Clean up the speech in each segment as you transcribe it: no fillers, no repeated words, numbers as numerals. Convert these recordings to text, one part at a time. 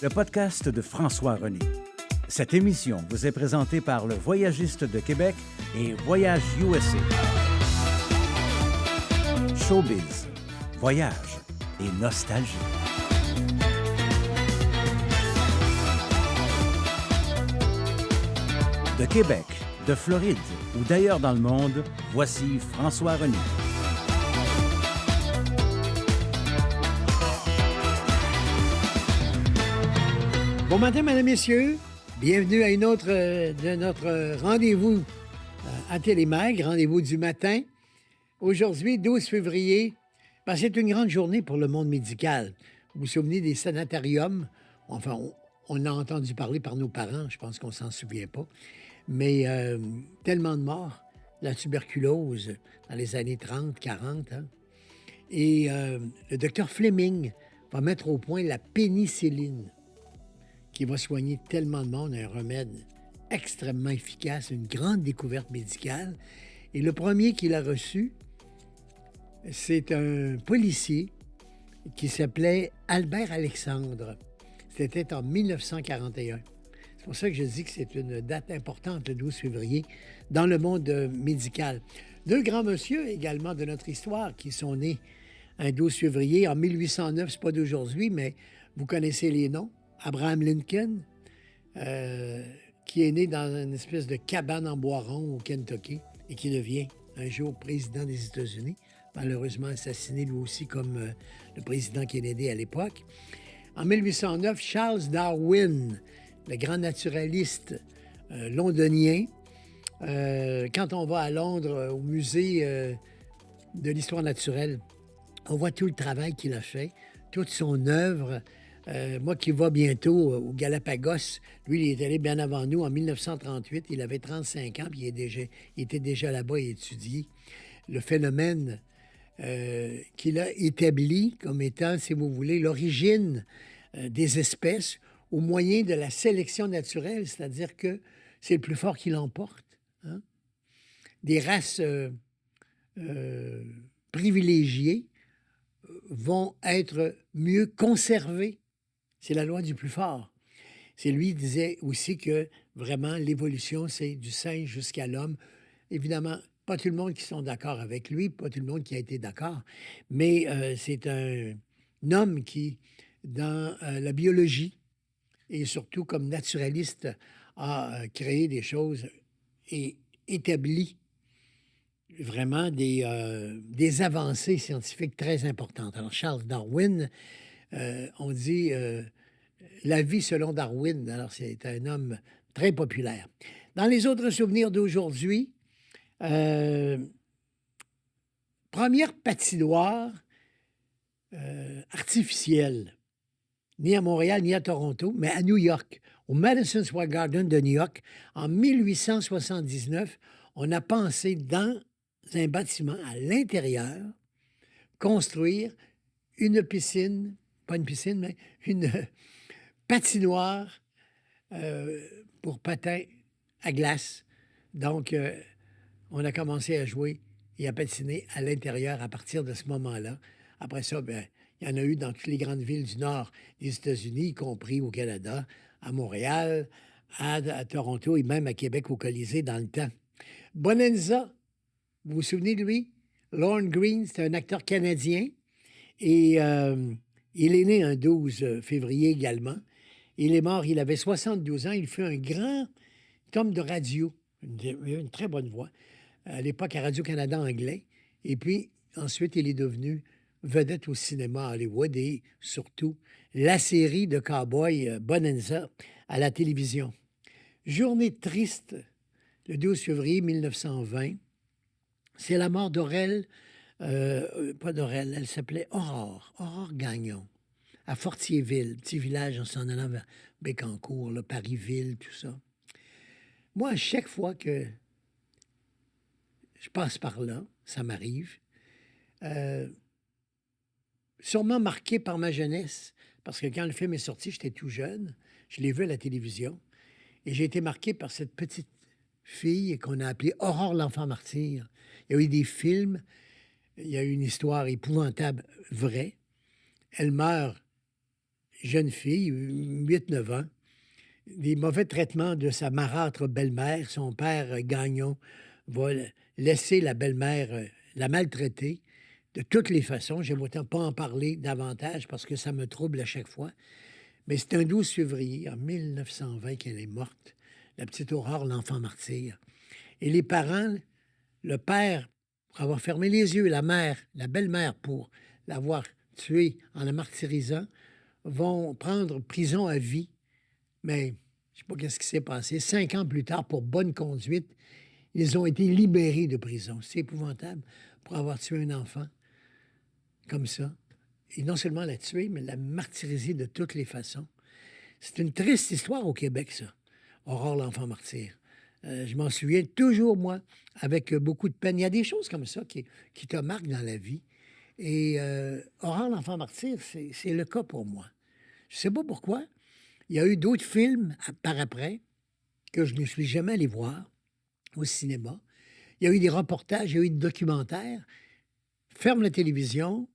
le podcast de François René. Cette émission vous est présentée par le Voyagiste de Québec et Voyage USA. Showbiz, voyage et nostalgie. De Québec, de Floride ou d'ailleurs dans le monde, voici François René. Bon matin, mesdames, messieurs. Bienvenue à une autre de notre rendez-vous à Télémag, rendez-vous du matin. Aujourd'hui, 12 février, c'est une grande journée pour le monde médical. Vous vous souvenez des sanatariums? Enfin, on a entendu parler par nos parents, je pense qu'on ne s'en souvient pas. Mais tellement de morts, la tuberculose dans les années 30, 40. Hein? Et le docteur Fleming va mettre au point la pénicilline, qui va soigner tellement de monde, un remède extrêmement efficace, une grande découverte médicale. Et le premier qu'il a reçu, c'est un policier qui s'appelait Albert Alexandre. C'était en 1941. C'est pour ça que je dis que c'est une date importante, le 12 février, dans le monde médical. Deux grands messieurs également de notre histoire qui sont nés un 12 février. En 1809, c'est pas d'aujourd'hui, mais vous connaissez les noms. Abraham Lincoln, qui est né dans une espèce de cabane en bois rond au Kentucky et qui devient un jour président des États-Unis, malheureusement assassiné lui aussi comme le président Kennedy à l'époque. En 1809, Charles Darwin, le grand naturaliste londonien. Quand on va à Londres, au musée de l'histoire naturelle, on voit tout le travail qu'il a fait, toute son œuvre. Moi qui vais bientôt au Galapagos, lui, il est allé bien avant nous en 1938. Il avait 35 ans, puis il était déjà là-bas et étudié le phénomène qu'il a établi comme étant, si vous voulez, l'origine des espèces au moyen de la sélection naturelle, c'est-à-dire que c'est le plus fort qui l'emporte. Hein? Des races privilégiées vont être mieux conservées. C'est la loi du plus fort. C'est lui qui disait aussi que vraiment l'évolution, c'est du singe jusqu'à l'homme. Évidemment, pas tout le monde qui sont d'accord avec lui, pas tout le monde qui a été d'accord, mais c'est un homme qui, dans la biologie et surtout comme naturaliste, a créé des choses et établi vraiment des avancées scientifiques très importantes. Alors, Charles Darwin, on dit la vie selon Darwin. Alors, c'est un homme très populaire. Dans les autres souvenirs d'aujourd'hui, première patinoire artificielle, ni à Montréal, ni à Toronto, mais à New York, au Madison Square Garden de New York. En 1879, on a pensé dans un bâtiment à l'intérieur construire une piscine, pas une piscine, mais une patinoire pour patins à glace. Donc, on a commencé à jouer et à patiner à l'intérieur à partir de ce moment-là. Après ça, il y en a eu dans toutes les grandes villes du nord des États-Unis, y compris au Canada, à Montréal, à Toronto et même à Québec au Colisée dans le temps. Bonanza, vous vous souvenez de lui? Lorne Greene, c'est un acteur canadien et il est né un 12 février également. Il est mort, il avait 72 ans. Il fut un grand homme de radio, une très bonne voix, à l'époque à Radio-Canada anglais. Et puis, ensuite, il est devenu vedette au cinéma à Hollywood et surtout la série de cow-boys Bonanza à la télévision. Journée triste, le 12 février 1920, c'est la mort d'Aurel, pas d'Aurel, elle s'appelait Aurore Gagnon, à Fortierville, petit village en s'en allant vers Bécancour, là, Paris-Ville, tout ça. Moi, à chaque fois que je passe par là, ça m'arrive, sûrement marqué par ma jeunesse, parce que quand le film est sorti, j'étais tout jeune, je l'ai vu à la télévision, et j'ai été marqué par cette petite fille qu'on a appelée Aurore l'enfant martyr. Il y a eu des films, il y a eu une histoire épouvantable, vraie. Elle meurt jeune fille, 8-9 ans, des mauvais traitements de sa marâtre belle-mère. Son père, Gagnon, va laisser la belle-mère la maltraiter de toutes les façons. J'aime autant pas en parler davantage parce que ça me trouble à chaque fois. Mais c'est un 12 février en 1920 qu'elle est morte, la petite Aurore, l'enfant martyr. Et les parents, le père, pour avoir fermé les yeux, la mère, la belle-mère, pour l'avoir tuée en la martyrisant, vont prendre prison à vie. Mais je ne sais pas qu'est-ce qui s'est passé. 5 ans plus tard, pour bonne conduite, ils ont été libérés de prison. C'est épouvantable pour avoir tué un enfant comme ça. Et non seulement la tuer, mais la martyriser de toutes les façons. C'est une triste histoire au Québec, ça. Aurore, l'enfant martyr. Je m'en souviens toujours, moi, avec beaucoup de peine. Il y a des choses comme ça qui te marquent dans la vie. Et Aurore, l'enfant martyr, c'est le cas pour moi. Je ne sais pas pourquoi. Il y a eu d'autres films par après que je ne suis jamais allé voir au cinéma. Il y a eu des reportages, il y a eu des documentaires. Ferme la télévision,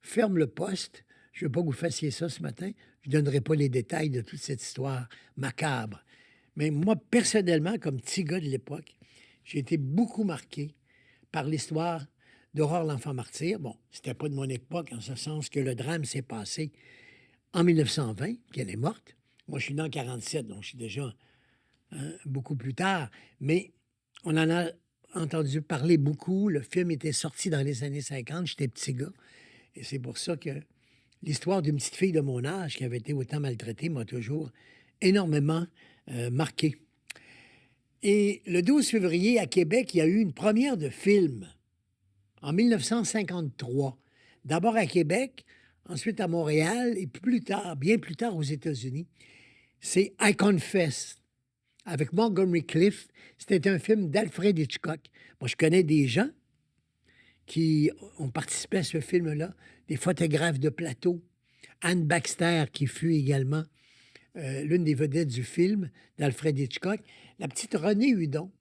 ferme le poste. Je ne veux pas que vous fassiez ça ce matin. Je ne donnerai pas les détails de toute cette histoire macabre. Mais moi, personnellement, comme petit gars de l'époque, j'ai été beaucoup marqué par l'histoire d'Aurore l'enfant martyr. Bon, c'était pas de mon époque, en ce sens que le drame s'est passé en 1920, qu'elle est morte. Moi, je suis né en 47, donc je suis déjà beaucoup plus tard. Mais on en a entendu parler beaucoup. Le film était sorti dans les années 50. J'étais petit gars. Et c'est pour ça que l'histoire d'une petite fille de mon âge qui avait été autant maltraitée m'a toujours énormément marqué. Et le 12 février, à Québec, il y a eu une première de film en 1953. D'abord à Québec, ensuite à Montréal et plus tard, bien plus tard aux États-Unis. C'est I Confess avec Montgomery Clift. C'était un film d'Alfred Hitchcock. Moi, je connais des gens qui ont participé à ce film-là, des photographes de plateau. Anne Baxter, qui fut également l'une des vedettes du film d'Alfred Hitchcock. La petite Renée Hudon.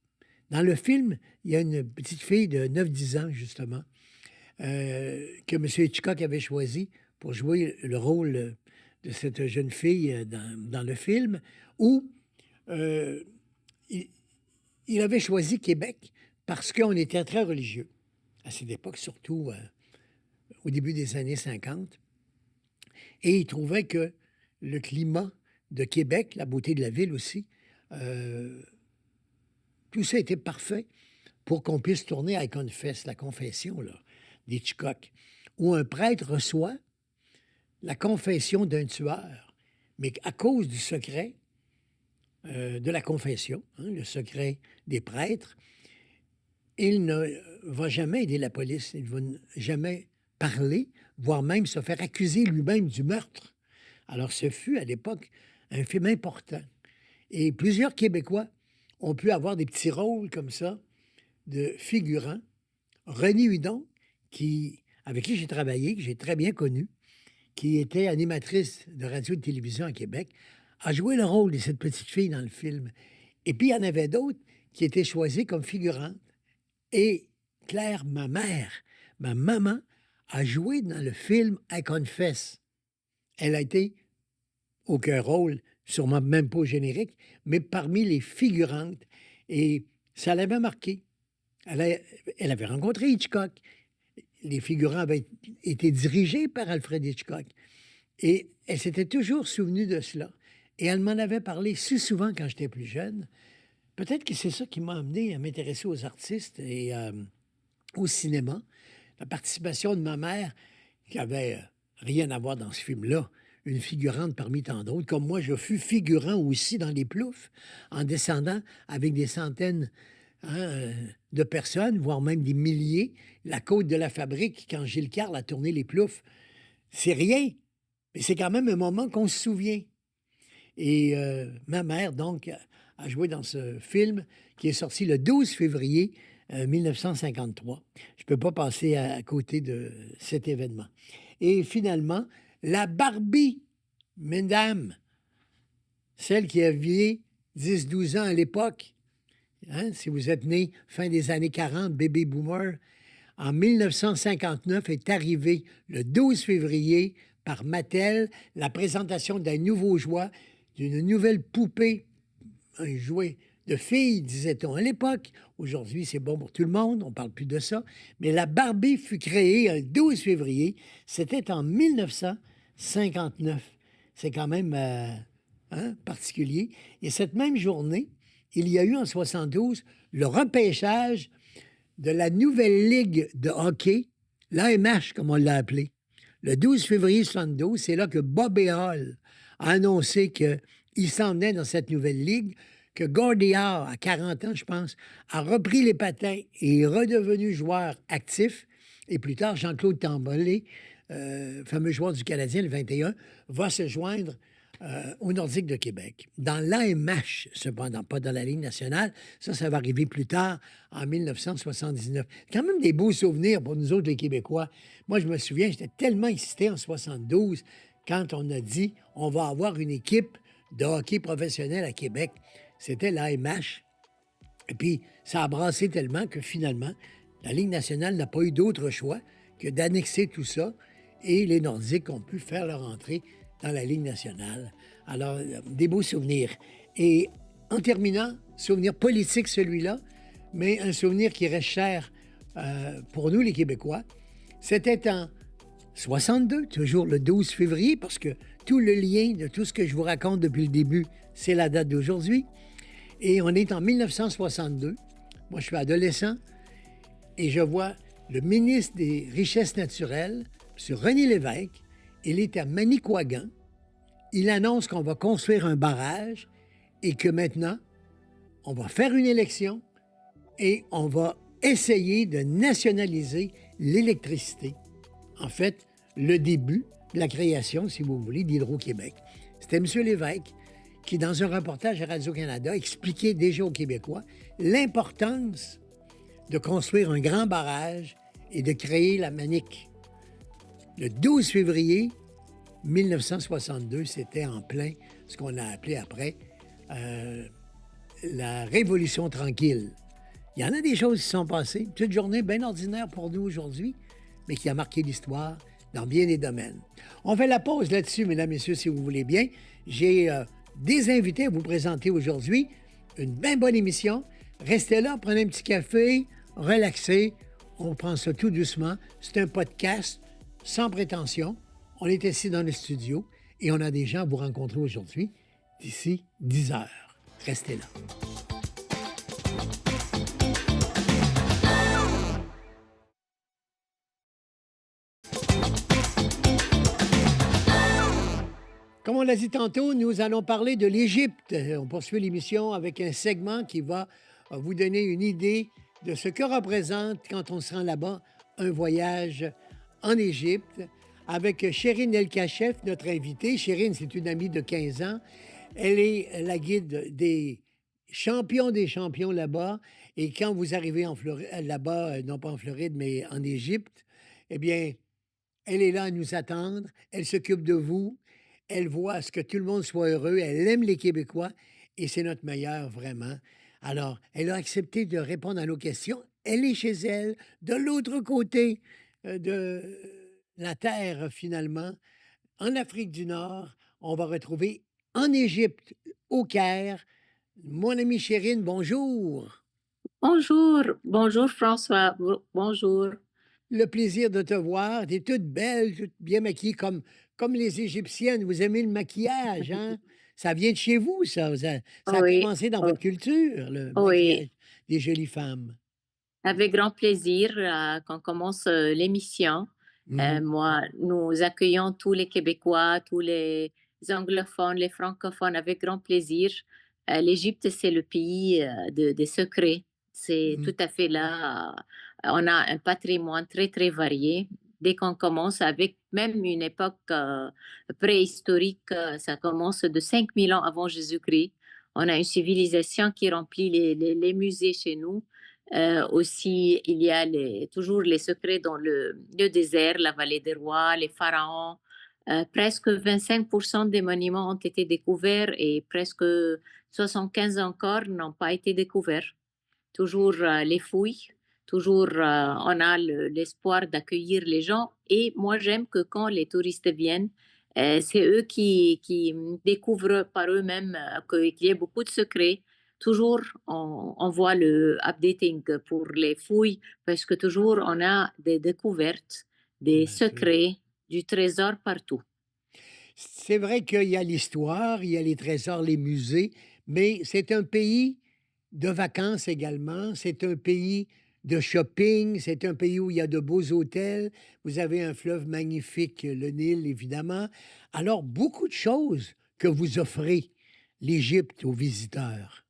Dans le film, il y a une petite fille de 9-10 ans, justement, que M. Hitchcock avait choisi pour jouer le rôle de cette jeune fille dans le film, où il avait choisi Québec parce qu'on était très religieux. À cette époque, surtout au début des années 50. Et il trouvait que le climat de Québec, la beauté de la ville aussi, tout ça était parfait pour qu'on puisse tourner à Confess, la confession là, d'Hitchcock, où un prêtre reçoit la confession d'un tueur, mais à cause du secret de la confession, le secret des prêtres, il ne va jamais aider la police, il ne va jamais parler, voire même se faire accuser lui-même du meurtre. Alors, ce fut, à l'époque, un film important. Et plusieurs Québécois ont pu avoir des petits rôles comme ça de figurants. Renée Hudon, avec qui j'ai travaillé, que j'ai très bien connue, qui était animatrice de radio et de télévision à Québec, a joué le rôle de cette petite fille dans le film. Et puis, il y en avait d'autres qui étaient choisis comme figurantes. Et Claire, ma mère, ma maman, a joué dans le film I Confess. Elle a été aucun rôle, sûrement même pas au générique, mais parmi les figurantes. Et ça l'avait marqué. Elle avait rencontré Hitchcock. Les figurants avaient été dirigés par Alfred Hitchcock. Et elle s'était toujours souvenue de cela. Et elle m'en avait parlé si souvent quand j'étais plus jeune. Peut-être que c'est ça qui m'a amené à m'intéresser aux artistes et au cinéma. La participation de ma mère, qui avait rien à voir dans ce film-là, une figurante parmi tant d'autres. Comme moi, je fus figurant aussi dans les Ploufs, en descendant avec des centaines de personnes, voire même des milliers. La côte de la fabrique, quand Gilles Carle a tourné les Ploufs, c'est rien, mais c'est quand même un moment qu'on se souvient. Et ma mère, donc, a joué dans ce film qui est sorti le 12 février 1953. Je ne peux pas passer à côté de cet événement. Et finalement, la Barbie, mesdames, celle qui avait 10-12 ans à l'époque, si vous êtes né fin des années 40, baby boomer, en 1959 est arrivée le 12 février par Mattel, la présentation d'un nouveau jouet, d'une nouvelle poupée, un jouet de fille, disait-on à l'époque. Aujourd'hui, c'est bon pour tout le monde, on ne parle plus de ça. Mais la Barbie fut créée le 12 février, c'était en 1959. C'est quand même particulier. Et cette même journée, il y a eu en 72 le repêchage de la nouvelle ligue de hockey, l'AMH comme on l'a appelé. Le 12 février 72, c'est là que Bobby Hall a annoncé qu'il s'en venait dans cette nouvelle ligue, que Gordie Howe, à 40 ans, je pense, a repris les patins et est redevenu joueur actif. Et plus tard, Jean-Claude Tambolé, fameux joueur du Canadien, le 21, va se joindre au Nordique de Québec. Dans l'AMH, cependant, pas dans la Ligue nationale. Ça va arriver plus tard, en 1979. Quand même des beaux souvenirs pour nous autres, les Québécois. Moi, je me souviens, j'étais tellement excité en 72 quand on a dit on va avoir une équipe de hockey professionnel à Québec. C'était l'AMH. Et puis, ça a brassé tellement que finalement, la Ligue nationale n'a pas eu d'autre choix que d'annexer tout ça et les Nordiques ont pu faire leur entrée dans la Ligue nationale. Alors, des beaux souvenirs. Et en terminant, souvenir politique celui-là, mais un souvenir qui reste cher pour nous, les Québécois. C'était en 62, toujours le 12 février, parce que tout le lien de tout ce que je vous raconte depuis le début, c'est la date d'aujourd'hui. Et on est en 1962. Moi, je suis adolescent et je vois le ministre des Richesses naturelles, M. René Lévesque. Il est à Manicouagan. Il annonce qu'on va construire un barrage et que maintenant, on va faire une élection et on va essayer de nationaliser l'électricité. En fait, le début de la création, si vous voulez, d'Hydro-Québec. C'était M. Lévesque qui, dans un reportage à Radio-Canada, expliquait déjà aux Québécois l'importance de construire un grand barrage et de créer la Manic. Le 12 février 1962, c'était en plein ce qu'on a appelé après la Révolution tranquille. Il y en a des choses qui sont passées, une petite journée bien ordinaire pour nous aujourd'hui, mais qui a marqué l'histoire dans bien des domaines. On fait la pause là-dessus, mesdames, messieurs, si vous voulez bien. J'ai des invités à vous présenter aujourd'hui. Une bien bonne émission. Restez là, prenez un petit café, relaxez. On prend ça tout doucement. C'est un podcast sans prétention. On est ici dans le studio et on a des gens à vous rencontrer aujourd'hui d'ici 10 heures. Restez là. Comme on l'a dit tantôt, nous allons parler de l'Égypte. On poursuit l'émission avec un segment qui va vous donner une idée de ce que représente, quand on se rend là-bas, un voyage en Égypte. Avec Chérine El-Kachef, notre invitée. Chérine, c'est une amie de 15 ans. Elle est la guide des champions là-bas. Et quand vous arrivez en Floride, là-bas, non pas en Floride, mais en Égypte, eh bien, elle est là à nous attendre. Elle s'occupe de vous. Elle voit à ce que tout le monde soit heureux. Elle aime les Québécois et c'est notre meilleur, vraiment. Alors, elle a accepté de répondre à nos questions. Elle est chez elle, de l'autre côté de la terre, finalement, en Afrique du Nord. On va retrouver en Égypte, au Caire. Mon amie Chérine, bonjour. Bonjour François, bonjour. Le plaisir de te voir. Tu es toute belle, toute bien maquillée comme les Égyptiennes. Vous aimez le maquillage, hein? Ça vient de chez vous, ça. Ça a Oui, commencé dans oui, votre culture, le oui, maquillage des jolies femmes. avec grand plaisir qu'on commence l'émission. Mhm. Nous accueillons tous les Québécois, tous les anglophones, les francophones avec grand plaisir. L'Égypte, c'est le pays des secrets. C'est Mhm. tout à fait là. On a un patrimoine très, très varié. Dès qu'on commence avec même une époque préhistorique, ça commence de 5000 ans avant Jésus-Christ. On a une civilisation qui remplit les musées chez nous. Aussi, il y a toujours les secrets dans le désert, la vallée des rois, les pharaons. Presque 25% des monuments ont été découverts et presque 75 encore n'ont pas été découverts. Toujours les fouilles. Toujours, on a l'espoir d'accueillir les gens. Et moi, j'aime que quand les touristes viennent, c'est eux qui découvrent par eux-mêmes qu'il y a beaucoup de secrets. Toujours, on voit le updating pour les fouilles parce que toujours, on a des découvertes, des Bien sûr. secrets, du trésor partout. C'est vrai qu'il y a l'histoire, il y a les trésors, les musées, mais c'est un pays de vacances également. C'est un pays de shopping. C'est un pays où il y a de beaux hôtels. Vous avez un fleuve magnifique, le Nil, évidemment. Alors, beaucoup de choses que vous offrez, l'Égypte, aux visiteurs.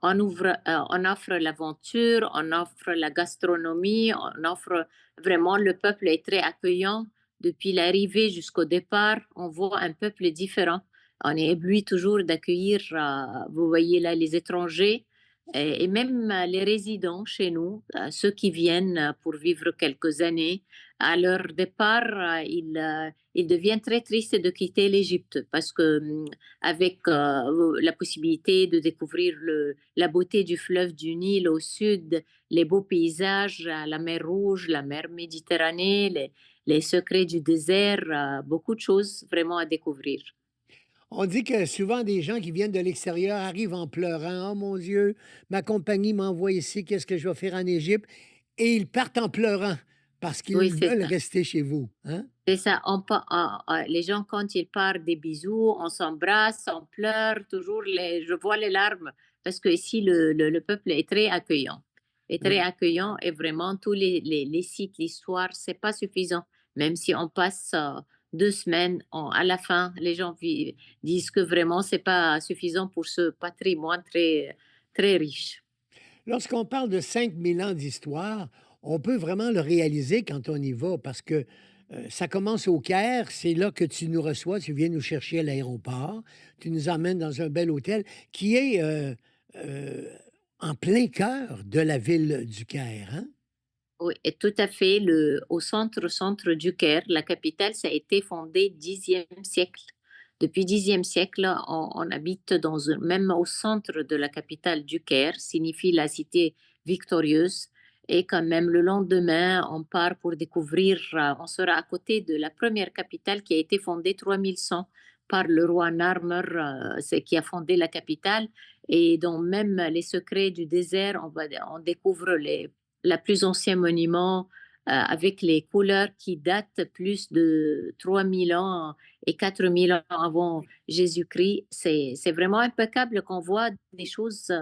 On offre l'aventure, on offre la gastronomie, on offre vraiment le peuple est très accueillant. Depuis l'arrivée jusqu'au départ, on voit un peuple différent. On est ébloui toujours d'accueillir, vous voyez là, les étrangers et même les résidents chez nous, ceux qui viennent pour vivre quelques années. À leur départ, ils deviennent très tristes de quitter l'Égypte parce que avec la possibilité de découvrir la beauté du fleuve du Nil au sud, les beaux paysages, la mer Rouge, la mer Méditerranée, les secrets du désert, beaucoup de choses vraiment à découvrir. On dit que souvent des gens qui viennent de l'extérieur arrivent en pleurant. Oh mon Dieu, ma compagnie m'envoie ici, qu'est-ce que je vais faire en Égypte? Et ils partent en pleurant parce qu'ils Oui, c'est veulent ça. rester chez vous. Hein? C'est ça. Les gens, quand ils partent, des bisous, on s'embrasse, on pleure, toujours je vois les larmes parce que ici, le peuple est très accueillant. Est très Oui. accueillant et vraiment, tous les sites, l'histoire, c'est pas suffisant. Même si on passe 2 semaines, à la fin, les gens disent que vraiment, c'est pas suffisant pour ce patrimoine très, très riche. Lorsqu'on parle de 5 000 ans d'histoire, on peut vraiment le réaliser quand on y va parce que ça commence au Caire, c'est là que tu nous reçois, tu viens nous chercher à l'aéroport, tu nous emmènes dans un bel hôtel qui est euh, en plein cœur de la ville du Caire. Hein? Oui, et tout à fait. Au centre du Caire, la capitale, ça a été fondé 10e siècle. Depuis 10e siècle, on habite même au centre de la capitale du Caire, signifie la cité victorieuse. Et quand même, le lendemain, on part pour découvrir, on sera à côté de la première capitale qui a été fondée 3100 par le roi Narmer, c'est qui a fondé la capitale. Et dont même les secrets du désert, on découvre la plus ancien monument avec les couleurs qui datent plus de 3000 ans et 4000 ans avant Jésus-Christ. C'est vraiment impeccable qu'on voit des choses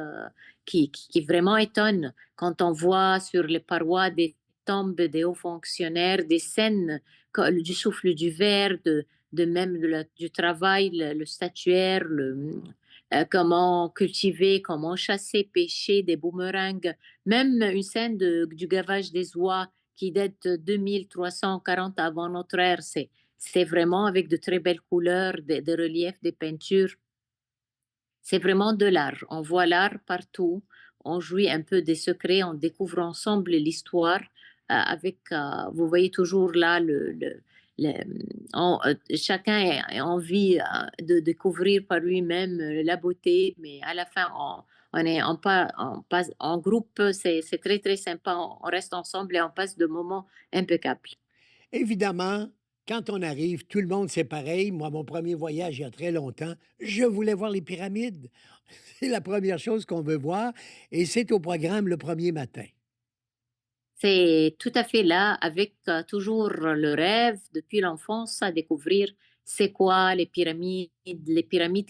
qui vraiment étonnent. Quand on voit sur les parois des tombes des hauts fonctionnaires, des scènes du souffle du verre, de même du travail, le statuaire, comment cultiver, comment chasser, pêcher, des boomerangs, même une scène du gavage des oies qui date de 2340 avant notre ère. C'est vraiment avec de très belles couleurs, des reliefs, des peintures. C'est vraiment de l'art. On voit l'art partout. On jouit un peu des secrets. On découvre ensemble l'histoire vous voyez toujours là, chacun a envie de découvrir par lui-même la beauté, mais à la fin, on passe en groupe. C'est très, très sympa. On reste ensemble et on passe de moments impeccables. Évidemment, quand on arrive, tout le monde, c'est pareil. Moi, mon premier voyage, il y a très longtemps, je voulais voir les pyramides. C'est la première chose qu'on veut voir et c'est au programme le premier matin. C'est tout à fait là, avec toujours le rêve depuis l'enfance à découvrir c'est quoi les pyramides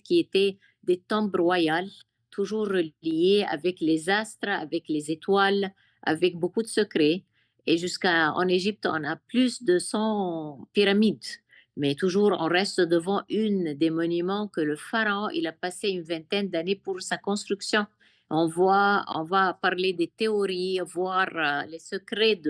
qui étaient des tombes royales, toujours reliées avec les astres, avec les étoiles, avec beaucoup de secrets. Et jusqu'à en Égypte, on a plus de 100 pyramides, mais toujours on reste devant une des monuments que le pharaon il a passé une vingtaine d'années pour sa construction. On va parler des théories, voir les secrets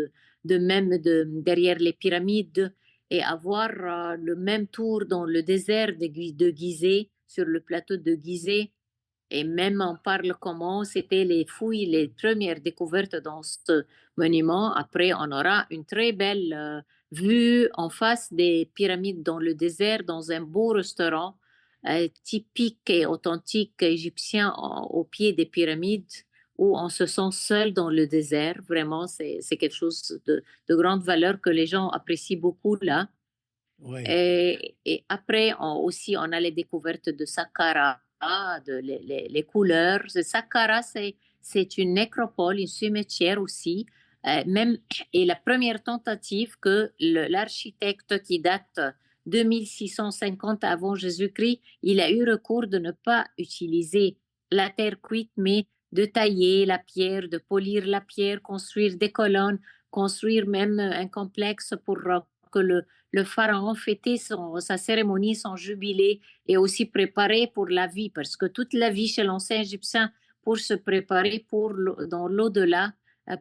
derrière les pyramides et avoir le même tour dans le désert de Gizeh, sur le plateau de Gizeh. Et même on parle comment c'était les fouilles, les premières découvertes dans ce monument. Après, on aura une très belle vue en face des pyramides dans le désert, dans un beau restaurant typique et authentique égyptien au pied des pyramides. où on se sent seul dans le désert. Vraiment, c'est quelque chose de grande valeur que les gens apprécient beaucoup là. Oui. Et après, aussi, on a les découvertes de Saqqara, de les couleurs. Saqqara, c'est une nécropole, une cimetière aussi. Même, et la première tentative que l'architecte qui date 2650 avant Jésus-Christ, il a eu recours de ne pas utiliser la terre cuite, mais de tailler la pierre, de polir la pierre, construire des colonnes, construire même un complexe pour que le pharaon fêtait sa cérémonie, son jubilé et aussi préparer pour la vie, parce que toute la vie chez l'ancien Égyptien pour se préparer dans l'au-delà,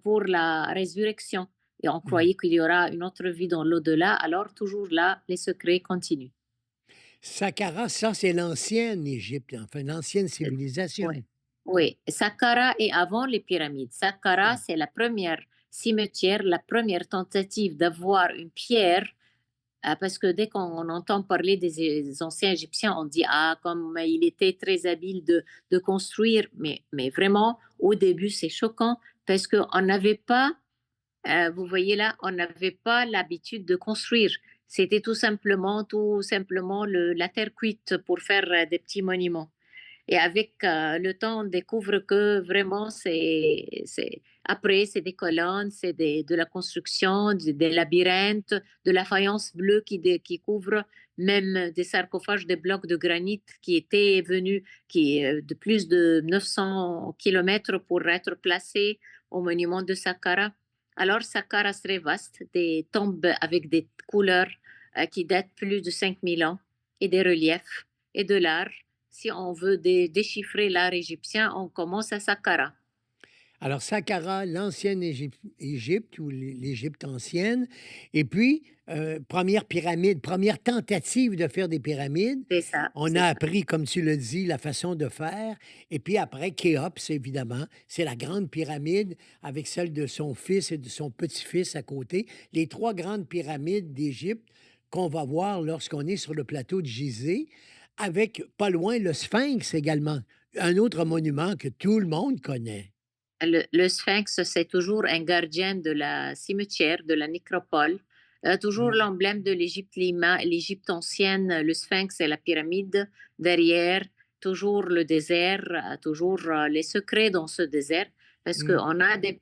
pour la résurrection. Et on Mm. croyait qu'il y aura une autre vie dans l'au-delà, alors toujours là, les secrets continuent. Saqqara, ça, c'est l'ancienne Égypte, enfin, l'ancienne Oui, civilisation. oui. Saqqara est avant les pyramides. Saqqara, Oui. c'est la première cimetière, la première tentative d'avoir une pierre. Parce que dès qu'on entend parler des anciens Égyptiens, on dit ah comme il était très habile de construire, mais vraiment au début c'est choquant parce qu'on n'avait pas, vous voyez là, on n'avait pas l'habitude de construire. C'était tout simplement la terre cuite pour faire des petits monuments. Et avec le temps, on découvre que vraiment, après, c'est des colonnes, de la construction, des labyrinthes, de la faïence bleue qui couvre même des sarcophages, des blocs de granit qui étaient venus de plus de 900 kilomètres pour être placés au monument de Saqqara. Alors, Saqqara, c'est très vaste, des tombes avec des couleurs qui datent plus de 5000 ans et des reliefs et de l'art. Si on veut déchiffrer l'art égyptien, on commence à Saqqara. Alors, Saqqara, l'ancienne Égypte ou l'Égypte ancienne. Et puis, première pyramide, première tentative de faire des pyramides. C'est ça, On c'est a ça. appris, comme tu le dis, la façon de faire. Et puis après, Khéops, évidemment, c'est la grande pyramide avec celle de son fils et de son petit-fils à côté. Les trois grandes pyramides d'Égypte qu'on va voir lorsqu'on est sur le plateau de Gizeh, avec pas loin le Sphinx également, un autre monument que tout le monde connaît. Le sphinx, c'est toujours un gardien de la cimetière, de la nécropole. Toujours Mm. l'emblème de l'Égypte, l'Égypte ancienne, le sphinx et la pyramide derrière. Toujours le désert, toujours les secrets dans ce désert. Parce Mm. qu'on a des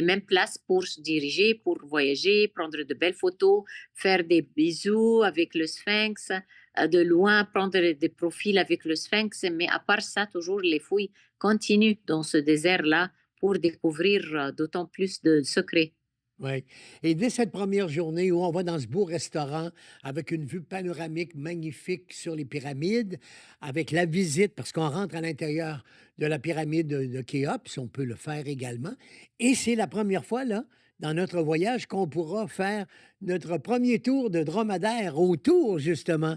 mêmes places pour se diriger, pour voyager, prendre de belles photos, faire des bisous avec le sphinx, de loin prendre des profils avec le sphinx. Mais à part ça, toujours les fouilles continue dans ce désert-là pour découvrir d'autant plus de secrets. Oui. Et dès cette première journée où on va dans ce beau restaurant avec une vue panoramique magnifique sur les pyramides, avec la visite, parce qu'on rentre à l'intérieur de la pyramide de Khéops, on peut le faire également. Et c'est la première fois, là, dans notre voyage, qu'on pourra faire notre premier tour de dromadaire autour, justement,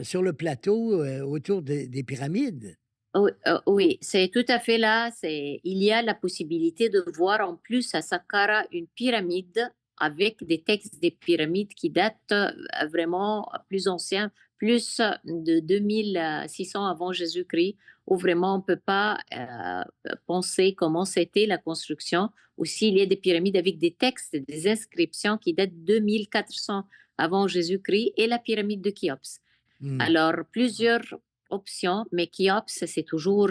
sur le plateau, autour des pyramides. Oui, oui, c'est tout à fait là. Il y a la possibilité de voir en plus à Saqqara une pyramide avec des textes des pyramides qui datent vraiment plus anciens, plus de 2600 avant Jésus-Christ, où vraiment on ne peut pas penser comment c'était la construction. Aussi, il y a des pyramides avec des textes, des inscriptions qui datent de 2400 avant Jésus-Christ et la pyramide de Khéops. Hmm. Alors, plusieurs options, mais Khéops, c'est toujours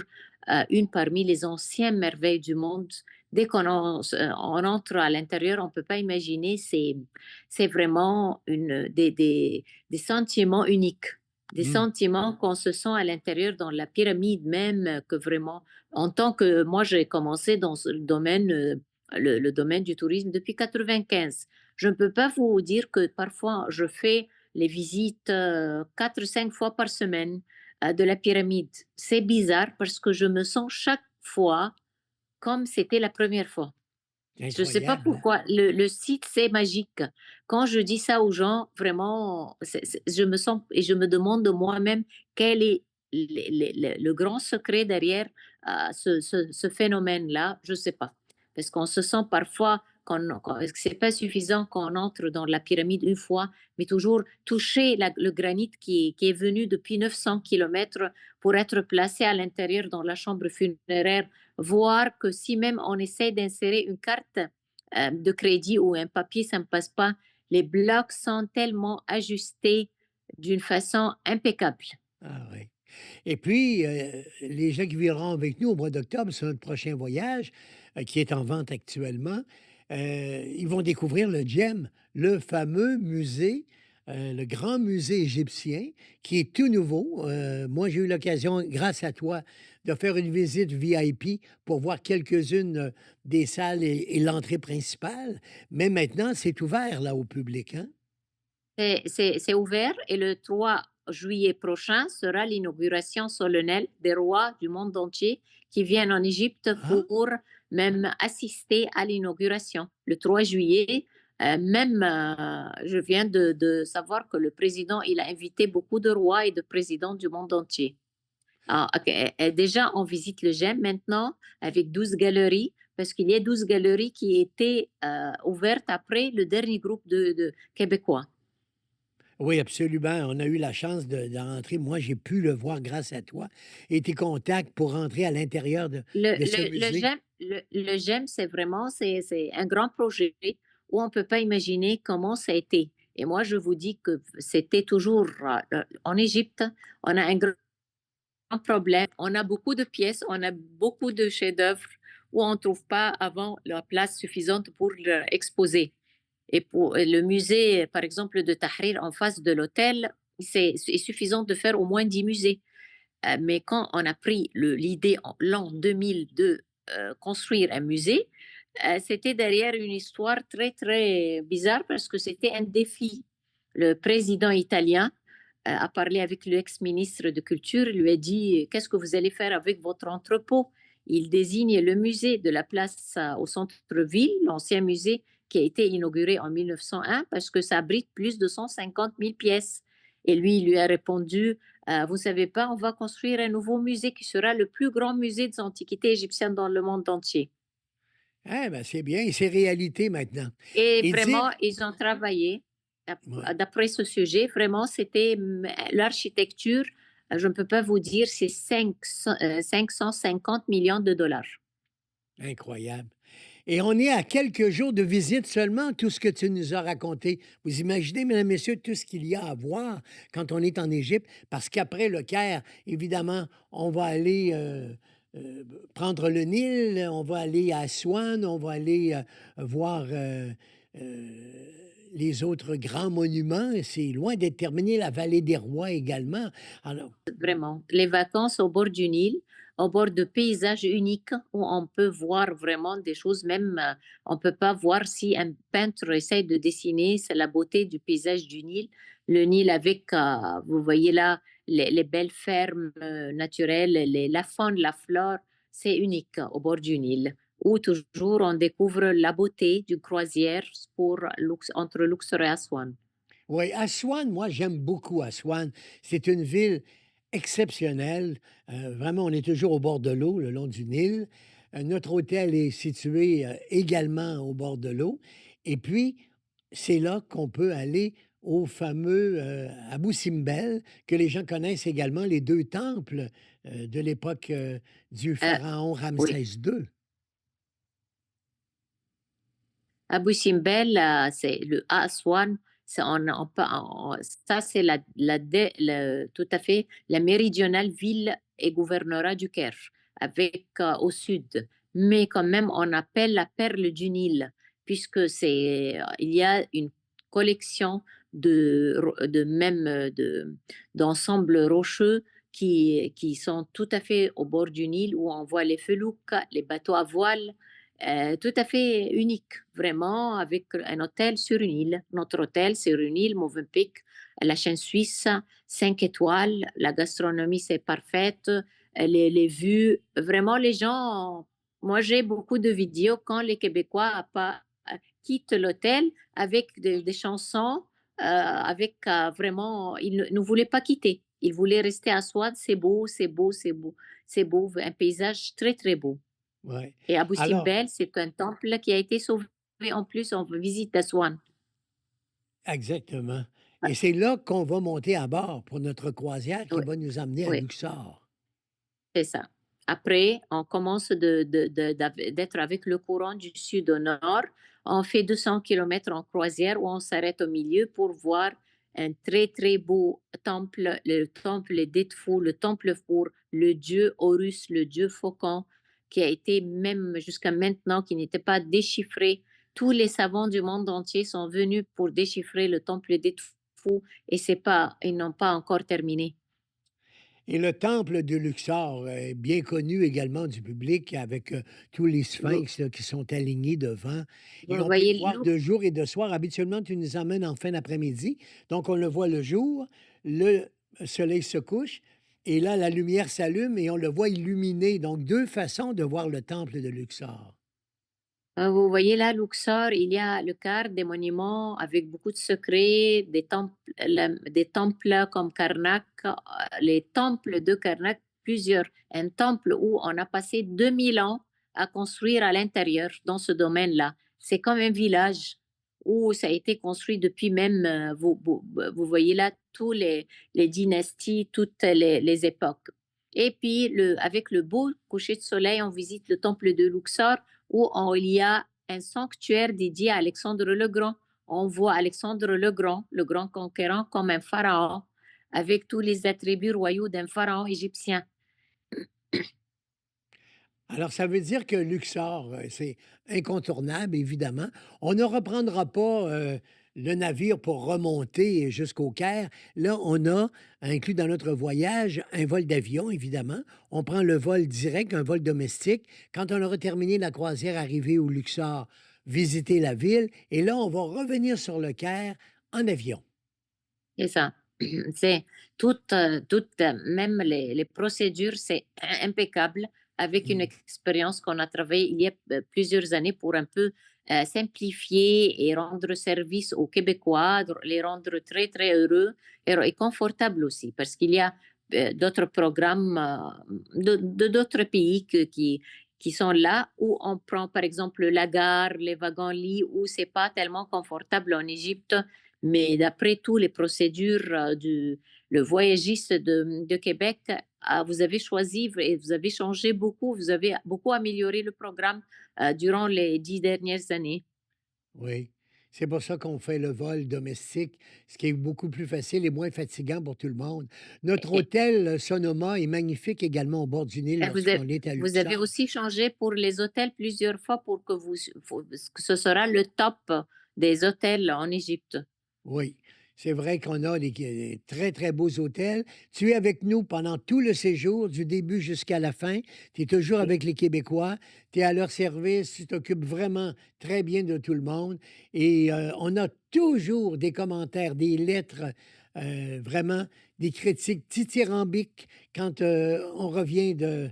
une parmi les anciennes merveilles du monde. Dès on entre à l'intérieur, on ne peut pas imaginer, c'est vraiment des sentiments uniques, des Hmm. sentiments qu'on se sent à l'intérieur dans la pyramide même, que vraiment, en tant que moi, j'ai commencé dans ce domaine, le domaine du tourisme depuis 95. Je ne peux pas vous dire que parfois je fais les visites 4 ou 5 fois par semaine de la pyramide. C'est bizarre parce que je me sens chaque fois comme c'était la première fois. Je ne sais pas Incroyable, hein? pourquoi. Le site, c'est magique. Quand je dis ça aux gens, vraiment, je me sens et je me demande de moi-même quel est le grand secret derrière ce phénomène-là. Je ne sais pas. Parce qu'on se sent parfois c'est pas suffisant qu'on entre dans la pyramide une fois, mais toujours toucher le granit qui est venu depuis 900 kilomètres pour être placé à l'intérieur dans la chambre funéraire, voir que si même on essaie d'insérer une carte de crédit ou un papier, ça ne passe pas. Les blocs sont tellement ajustés d'une façon impeccable. Ah oui. Et puis, les gens qui viendront avec nous au mois d'octobre sur notre prochain voyage, qui est en vente actuellement, ils vont découvrir le GEM, le fameux musée, le grand musée égyptien, qui est tout nouveau. Moi, j'ai eu l'occasion, grâce à toi, de faire une visite VIP pour voir quelques-unes des salles et l'entrée principale. Mais maintenant, c'est ouvert là au public, hein? C'est ouvert et le 3 juillet prochain sera l'inauguration solennelle des rois du monde entier qui viennent en Égypte Ah, pour même assister à l'inauguration. Le 3 juillet, je viens de savoir que le président, il a invité beaucoup de rois et de présidents du monde entier. Ah, ok. Déjà, on visite le GEM maintenant avec 12 galeries parce qu'il y a 12 galeries qui étaient ouvertes après le dernier groupe de Québécois. oui, absolument. On a eu la chance de rentrer. Moi, j'ai pu le voir grâce à toi et tes contacts pour rentrer à l'intérieur de ce musée. Le GEM, c'est un grand projet où on ne peut pas imaginer comment ça a été. Et moi, je vous dis que c'était toujours en Égypte, on a un grand problème. On a beaucoup de pièces, on a beaucoup de chefs-d'œuvre où on ne trouve pas avant la place suffisante pour exposer. Et pour le musée, par exemple, de Tahrir en face de l'hôtel, c'est suffisant de faire au moins 10 musées. Mais quand on a pris l'idée en l'an 2000 de construire un musée, c'était derrière une histoire très, très bizarre parce que c'était un défi. Le président italien a parlé avec l'ex-ministre de Culture, il lui a dit qu'est-ce que vous allez faire avec votre entrepôt. Il désigne le musée de la place au centre-ville, l'ancien musée qui a été inauguré en 1901 parce que ça abrite plus de 150 000 pièces. Et lui, il lui a répondu vous savez pas, on va construire un nouveau musée qui sera le plus grand musée des antiquités égyptiennes dans le monde entier. Eh ben, c'est bien et c'est réalité maintenant. Et Et dire vraiment, ils ont travaillé ouais, d'après ce sujet. Vraiment, c'était l'architecture. Je ne peux pas vous dire, c'est 550 millions de dollars. incroyable. Et on est à quelques jours de visite seulement, tout ce que tu nous as raconté. Vous imaginez, mesdames, messieurs, tout ce qu'il y a à voir quand on est en Égypte, parce qu'après le Caire, évidemment, on va aller prendre le Nil, on va aller à Aswan, on va aller voir les autres grands monuments. C'est loin d'être terminé, la vallée des rois également. Alors, Vraiment. Les vacances au bord du Nil, au bord de paysages uniques où on peut voir vraiment des choses, même on ne peut pas voir si un peintre essaie de dessiner, c'est la beauté du paysage du Nil. Le Nil avec, vous voyez là, les belles fermes naturelles, la faune, la flore, c'est unique au bord du Nil. Où toujours on découvre la beauté d'une croisière entre Luxor et Aswan. oui, Aswan, moi, j'aime beaucoup Aswan. C'est une ville exceptionnelle. Vraiment, on est toujours au bord de l'eau, le long du Nil. Notre hôtel est situé également au bord de l'eau. Et puis, c'est là qu'on peut aller au fameux Abu Simbel, que les gens connaissent également, les deux temples de l'époque du Euh, pharaon oui. Ramsès II. Abu Simbel, c'est le Aswan, ça c'est tout à fait la méridionale ville et gouvernorat du Caire, avec au sud. Mais quand même, on appelle la perle du Nil, puisque il y a une collection de même d'ensembles rocheux qui sont tout à fait au bord du Nil, où on voit les felouks, les bateaux à voile, tout à fait unique, vraiment, avec un hôtel sur une île. Notre hôtel, c'est une île, Movenpick, la chaîne suisse, 5 étoiles, la gastronomie, c'est parfaite, les vues, vraiment, les gens, moi, j'ai beaucoup de vidéos quand les Québécois quittent l'hôtel avec des chansons, avec vraiment, ils ne voulaient pas quitter. Ils voulaient rester à Souad, c'est beau, c'est beau, c'est beau, c'est beau, un paysage très, très beau. Ouais. Et Abu Alors, Simbel, c'est un temple qui a été sauvé. en plus, on visite Aswan. Exactement. Ouais, Et c'est là qu'on va monter à bord pour notre croisière qui ouais, va nous emmener à ouais, Luxor. c'est ça. Après, on commence d'être avec le courant du sud au nord. On fait 200 kilomètres en croisière où on s'arrête au milieu pour voir un très, très beau temple, le temple d'Edfu, le temple pour le dieu Horus, le dieu faucon, qui a été même jusqu'à maintenant, qui n'était pas déchiffré. Tous les savants du monde entier sont venus pour déchiffrer le temple d'Edfu et c'est pas, ils n'ont pas encore terminé. Et le temple de Luxor est bien connu également du public avec tous les Vous, sphinx là, qui sont alignés devant. Et vous on peut le voyez voir de jour et de soir. Habituellement, tu nous emmènes en fin d'après-midi. Donc, on le voit le jour, le soleil se couche, et là, la lumière s'allume et on le voit illuminé. Donc, deux façons de voir le temple de Luxor. Vous voyez là, Luxor, il y a le quart des monuments avec beaucoup de secrets, des temples comme Karnak, les temples de Karnak, plusieurs. Un temple où on a passé 2000 ans à construire à l'intérieur dans ce domaine-là. C'est comme un village où ça a été construit depuis même, vous voyez là, les dynasties, toutes les époques. Et puis, avec le beau coucher de soleil, on visite le temple de Luxor il y a un sanctuaire dédié à Alexandre le Grand. On voit Alexandre le grand conquérant, comme un pharaon, avec tous les attributs royaux d'un pharaon égyptien. Alors, ça veut dire que Luxor, c'est incontournable, évidemment. On ne reprendra pas le navire pour remonter jusqu'au Caire. Là, on a inclus dans notre voyage un vol d'avion, évidemment. On prend le vol direct, un vol domestique. Quand on aura terminé la croisière, arrivé au Luxor, visiter la ville. Et là, on va revenir sur le Caire en avion. C'est ça. C'est même les procédures, c'est impeccable avec une Mm. expérience qu'on a travaillé il y a plusieurs années pour un peu simplifier et rendre service aux Québécois, les rendre très, très heureux et confortables aussi, parce qu'il y a d'autres programmes de d'autres pays qui sont là où on prend par exemple la gare, les wagons-lits, où c'est pas tellement confortable en Égypte mais d'après toutes les procédures le voyagiste de Québec, vous avez choisi et vous avez changé beaucoup, vous avez beaucoup amélioré le programme durant les 10 dernières années. Oui. C'est pour ça qu'on fait le vol domestique, ce qui est beaucoup plus facile et moins fatigant pour tout le monde. Notre Et- hôtel Sonoma est magnifique également au bord du Nil et lorsqu'on est à vous avez Luxor. aussi changé pour les hôtels plusieurs fois pour que ce sera le top des hôtels en Égypte. Oui, c'est vrai qu'on a des très, très beaux hôtels. Tu es avec nous pendant tout le séjour, du début jusqu'à la fin. Tu es toujours avec les Québécois. Tu es à leur service. Tu t'occupes vraiment très bien de tout le monde. Et on a toujours des commentaires, des lettres, vraiment des critiques dithyrambiques quand on revient de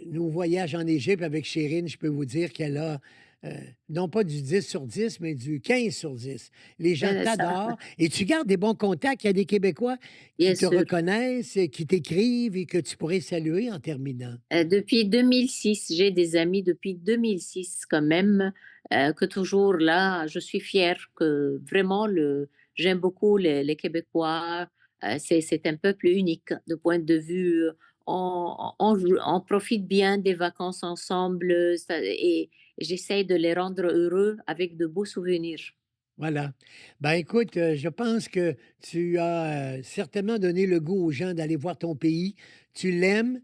nos voyages en Égypte avec Chérine. Je peux vous dire qu'elle a euh, non pas du 10 sur 10, mais du 15 sur 10. Les gens Ça, t'adorent et tu gardes des bons contacts. Il y a des Québécois qui bien te sûr. reconnaissent, et qui t'écrivent et que tu pourrais saluer en terminant. Depuis 2006, j'ai des amis depuis 2006 quand même, que toujours là, je suis fière que vraiment j'aime beaucoup les Québécois. C'est un peuple unique de point de vue. On profite bien des vacances ensemble et j'essaie de les rendre heureux avec de beaux souvenirs. Voilà. Ben écoute, je pense que tu as certainement donné le goût aux gens d'aller voir ton pays. Tu l'aimes,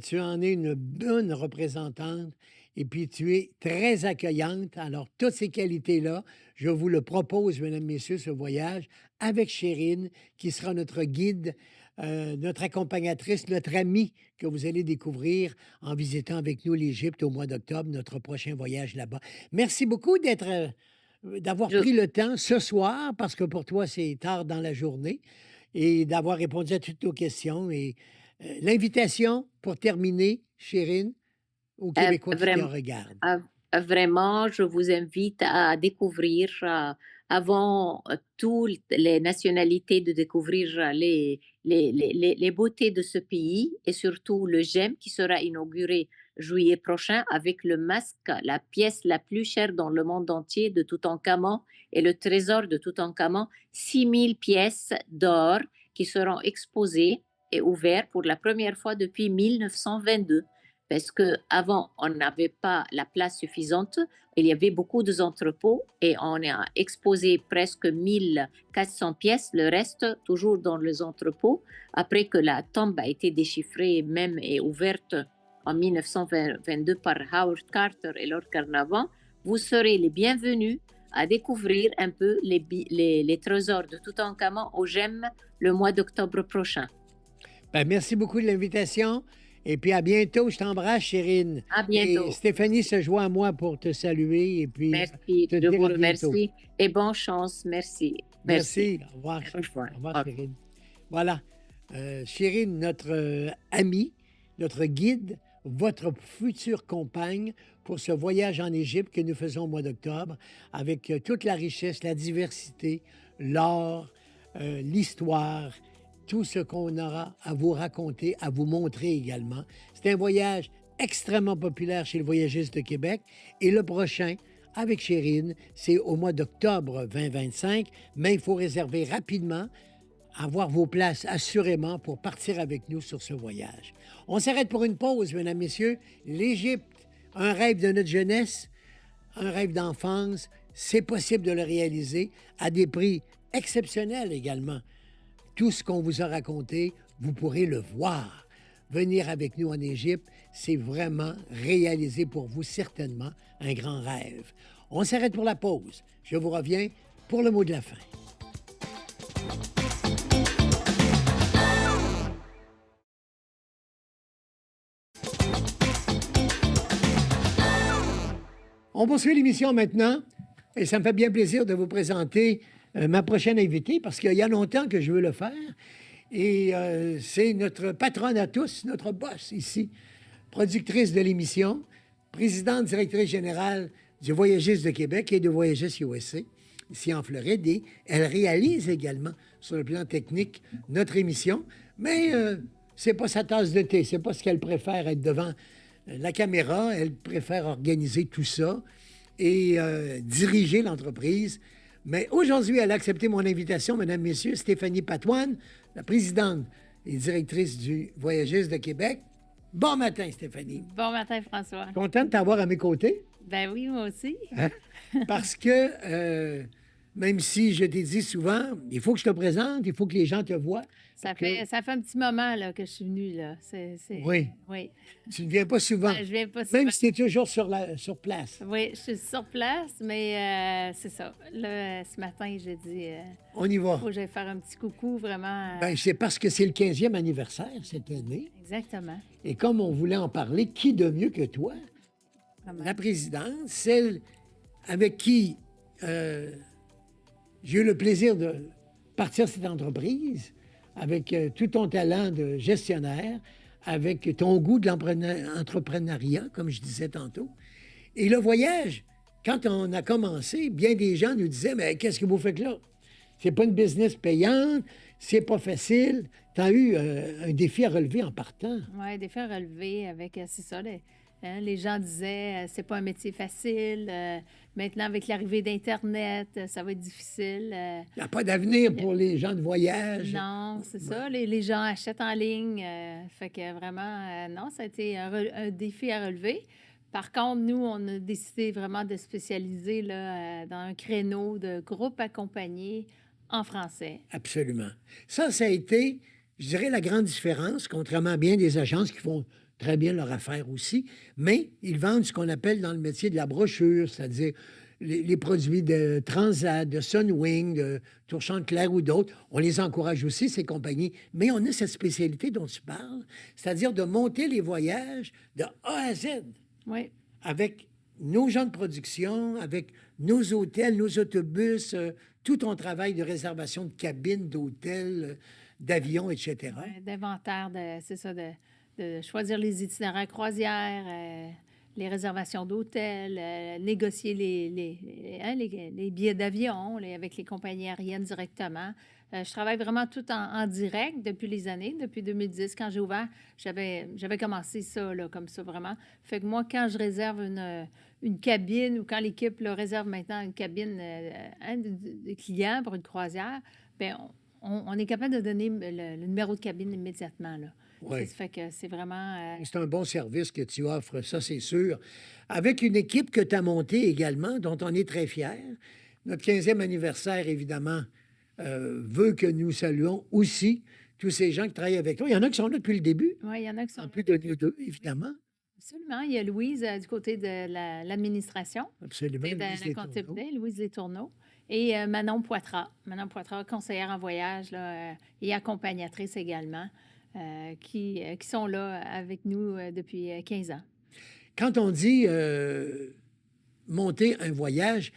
tu en es une bonne représentante et puis tu es très accueillante. Alors, toutes ces qualités-là, je vous le propose, mesdames, messieurs, ce voyage avec Chérine, qui sera notre guide, notre accompagnatrice, notre amie que vous allez découvrir en visitant avec nous l'Égypte au mois d'octobre, notre prochain voyage là-bas. Merci beaucoup d'avoir Je, pris le temps ce soir, parce que pour toi, c'est tard dans la journée, et d'avoir répondu à toutes nos questions. Et l'invitation, pour terminer, Chérine, aux Québécois qui te vraiment, regardent. Vraiment, je vous invite à découvrir avant toutes les nationalités de découvrir les beautés de ce pays et surtout le GEM qui sera inauguré juillet prochain avec le masque, la pièce la plus chère dans le monde entier de Toutankhamon et le trésor de Toutankhamon, 6000 pièces d'or qui seront exposées et ouvertes pour la première fois depuis 1922. Parce qu'avant, on n'avait pas la place suffisante. Il y avait beaucoup d'entrepôts et on a exposé presque 1400 pièces, le reste toujours dans les entrepôts. Après que la tombe a été déchiffrée même et ouverte en 1922 par Howard Carter et Lord Carnarvon, vous serez les bienvenus à découvrir un peu les trésors de Toutankhamon au GEM le mois d'octobre prochain. Ben, merci beaucoup de l'invitation. Et puis à bientôt. Je t'embrasse, Chérine. À bientôt. Et Stéphanie se joint à moi pour te saluer. Et puis, merci, te je dire vous à bientôt. remercie et bonne chance. Merci. Merci. Au revoir. Au revoir. Au revoir, Chérine. Voilà. Chérine, notre amie, notre guide, votre future compagne pour ce voyage en Égypte que nous faisons au mois d'octobre avec toute la richesse, la diversité, l'art, l'histoire, tout ce qu'on aura à vous raconter, à vous montrer également. C'est un voyage extrêmement populaire chez le Voyagiste de Québec. Et le prochain, avec Chérine, c'est au mois d'octobre 2025, mais il faut réserver rapidement, avoir vos places assurément pour partir avec nous sur ce voyage. On s'arrête pour une pause, mesdames, messieurs. L'Égypte, un rêve de notre jeunesse, un rêve d'enfance, c'est possible de le réaliser à des prix exceptionnels également. Tout ce qu'on vous a raconté, vous pourrez le voir. Venir avec nous en Égypte, c'est vraiment réaliser pour vous certainement un grand rêve. On s'arrête pour la pause. Je vous reviens pour le mot de la fin. On poursuit l'émission maintenant et ça me fait bien plaisir de vous présenter ma prochaine invitée parce qu'il y a longtemps que je veux le faire. Et c'est notre patronne à tous, notre boss ici, productrice de l'émission, présidente directrice générale du Voyagiste de Québec et de Voyagiste USA, ici en Floride. Et elle réalise également, sur le plan technique, notre émission. Mais c'est pas sa tasse de thé, c'est pas ce qu'elle préfère être devant la caméra. Elle préfère organiser tout ça et diriger l'entreprise. Mais aujourd'hui, elle a accepté mon invitation, mesdames, messieurs, Stéphanie Patoine, la présidente et directrice du Voyagiste de Québec. Bon matin, Stéphanie. Bon matin, François. Content de t'avoir à mes côtés. Ben oui, moi aussi. Hein? Parce que, même si je t'ai dit souvent, il faut que je te présente, il faut que les gens te voient. Ça fait un petit moment là, que je suis venue, là. Oui. Oui. Tu ne viens pas souvent. Ben, je viens pas souvent. Même si tu es toujours sur place. Oui, je suis sur place, mais c'est ça. Là, ce matin, j'ai dit... On y va. Il faut que j'aille faire un petit coucou, vraiment. Ben, c'est parce que c'est le 15e anniversaire cette année. Exactement. Et comme on voulait en parler, qui de mieux que toi? Vraiment. La présidente, celle avec qui j'ai eu le plaisir de partir cette entreprise, avec tout ton talent de gestionnaire, avec ton goût de l'entrepreneuriat, comme je disais tantôt. Et le voyage, quand on a commencé, bien des gens nous disaient, mais qu'est-ce que vous faites là? C'est pas une business payante, c'est pas facile. Tu as eu un défi à relever en partant. Oui, défi à relever avec, c'est ça, les gens disaient, c'est pas un métier facile. Maintenant, avec l'arrivée d'Internet, ça va être difficile. Il n'y a pas d'avenir pour les gens de voyage. Non, c'est ça. Les gens achètent en ligne. Fait que vraiment, non, ça a été un défi à relever. Par contre, nous, on a décidé vraiment de spécialiser là, dans un créneau de groupe accompagné en français. Absolument. Ça a été, je dirais, la grande différence, contrairement à bien des agences qui font très bien leur affaire aussi, mais ils vendent ce qu'on appelle dans le métier de la brochure, c'est-à-dire les produits de Transat, de Sunwing, de Tour Chanteclair ou d'autres. On les encourage aussi, ces compagnies, mais on a cette spécialité dont tu parles, c'est-à-dire de monter les voyages de A à Z. Oui. Avec nos gens de production, avec nos hôtels, nos autobus, tout ton travail de réservation de cabines, d'hôtels, d'avions, etc. Ouais, d'inventaire, c'est ça, de choisir les itinéraires croisières, les réservations d'hôtels, négocier les billets d'avion avec les compagnies aériennes directement. Je travaille vraiment tout en direct depuis les années. Depuis 2010, quand j'ai ouvert, j'avais commencé ça, là, comme ça, vraiment. Fait que moi, quand je réserve une cabine ou quand l'équipe là, réserve maintenant une cabine de clients pour une croisière, bien, on est capable de donner le numéro de cabine immédiatement, là. Oui. Ça fait que c'est vraiment... C'est un bon service que tu offres, ça, c'est sûr. Avec une équipe que tu as montée également, dont on est très fiers. Notre 15e anniversaire, évidemment, veut que nous saluons aussi tous ces gens qui travaillent avec toi. Il y en a qui sont là depuis le début, Oui, il y en a qui sont en là. plus de nous deux, évidemment. Absolument. Il y a Louise du côté de l'administration Absolument. et de Louise la Letourneau. comptabilité, Louise Letourneau. Et Manon Poitras. Manon Poitras, conseillère en voyage là, et accompagnatrice également, qui sont là avec nous depuis 15 ans. Quand on dit monter un voyage,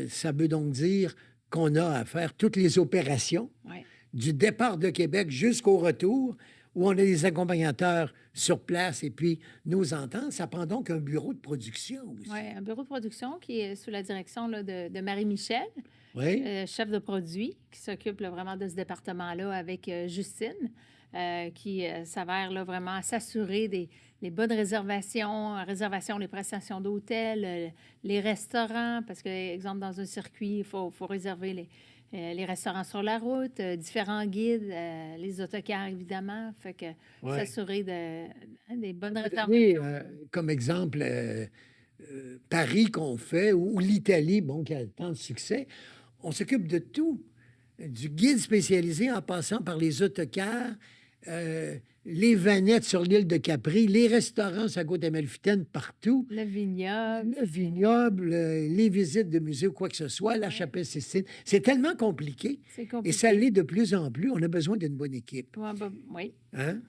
ça veut donc dire qu'on a à faire toutes les opérations Oui. du départ de Québec jusqu'au retour, où on a des accompagnateurs sur place et puis nos ententes. Ça prend donc un bureau de production aussi. Oui, un bureau de production qui est sous la direction là, de Marie-Michel, Oui. chef de produit, qui s'occupe là, vraiment de ce département-là avec Justine, qui s'avère là, vraiment à s'assurer des bonnes réservations, les prestations d'hôtel, les restaurants, parce que, exemple, dans un circuit, il faut réserver les restaurants sur la route, différents guides, les autocars, évidemment. Fait que Ouais. s'assurer des bonnes Donner, réservations. comme exemple, Paris qu'on fait, ou l'Italie, bon, qui a tant de succès. On s'occupe de tout, du guide spécialisé en passant par les autocars, les vanettes sur l'île de Capri, les restaurants sur la côte amalfitaine, partout, Le vignoble. le vignoble, les visites de musées ou quoi que ce soit, la Ouais. chapelle Sistine. C'est tellement compliqué C'est et compliqué. ça l'est de plus en plus. On a besoin d'une bonne équipe. Ouais, oui. Hein?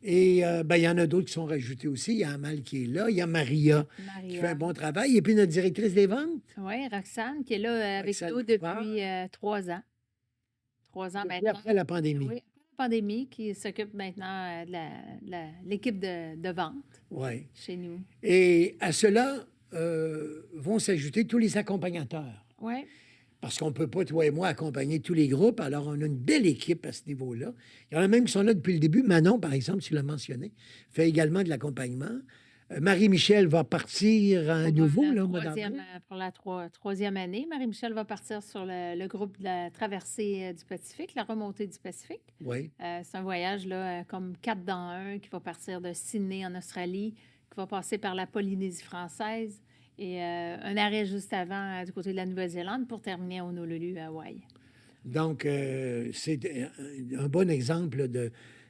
Et ben, il y en a d'autres qui sont rajoutés aussi. Il y a Amal qui est là. Il y a Maria qui fait un Maria. bon travail. Et puis notre directrice des ventes, Oui, Roxane, qui est là avec Roxane nous Duprat, depuis 3 ans. 3 ans depuis maintenant. après la pandémie. Oui, après la pandémie, qui s'occupe maintenant de l'équipe de vente Ouais. chez nous. Et à cela vont s'ajouter tous les accompagnateurs. Oui, Parce qu'on ne peut pas, toi et moi, accompagner tous les groupes. Alors, on a une belle équipe à ce niveau-là. Il y en a même qui sont là depuis le début. Manon, par exemple, tu l'as mentionné, fait également de l'accompagnement. Marie-Michel va partir à nouveau, là, au mois d'avril. pour la troisième année. Marie-Michel va partir sur le groupe de la traversée du Pacifique, la remontée du Pacifique. Oui. C'est un voyage là, comme 4 dans 1 qui va partir de Sydney en Australie, qui va passer par la Polynésie française et un arrêt juste avant du côté de la Nouvelle-Zélande pour terminer à Honolulu, à Hawaï. Donc, c'est un bon exemple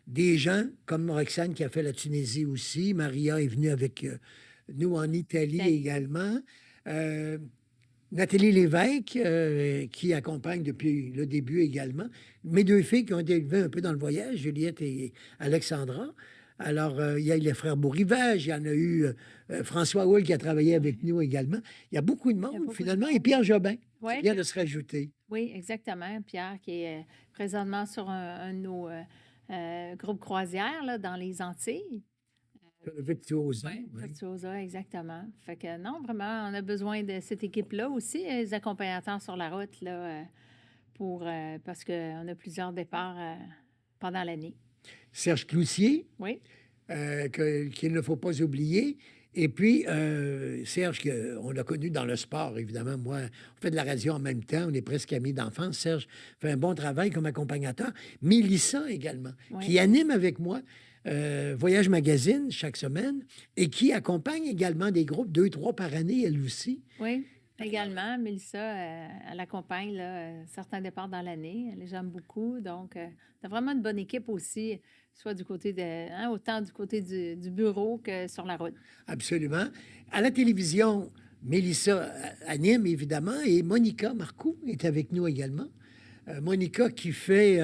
des gens comme Roxane qui a fait la Tunisie aussi. Maria est venue avec nous en Italie également. Nathalie Lévesque, qui accompagne depuis le début également. Mes deux filles qui ont été élevées un peu dans le voyage, Juliette et Alexandra. Alors, il y a les frères Beaurivage, il y en a eu François Houle qui a travaillé avec nous également. Il y a beaucoup de monde, beaucoup de finalement. monde. Et Pierre Jobin, Ouais, qui vient de se rajouter. Oui, exactement. Pierre, qui est présentement sur un de nos groupes croisières là, dans les Antilles. Virtuosa. Oui, oui. Virtuosa, exactement. Fait que non, vraiment, on a besoin de cette équipe-là aussi, les accompagnateurs sur la route, là, parce qu'on a plusieurs départs pendant l'année. Serge Cloutier, Oui, qu'il ne faut pas oublier. Et puis, Serge, on l'a connu dans le sport, évidemment. Moi, on fait de la radio en même temps. On est presque amis d'enfance. Serge fait un bon travail comme accompagnateur. Mélissa également, Oui. qui anime avec moi Voyage Magazine chaque semaine et qui accompagne également des groupes, 2-3 par année, elle aussi. oui. Également, Mélissa, elle accompagne là, certains départs dans l'année. Elle les aime beaucoup. Donc, c'est vraiment une bonne équipe aussi, soit du côté autant du côté du bureau que sur la route. Absolument. À la télévision, Mélissa anime, évidemment, et Monica Marcoux est avec nous également. Monica qui fait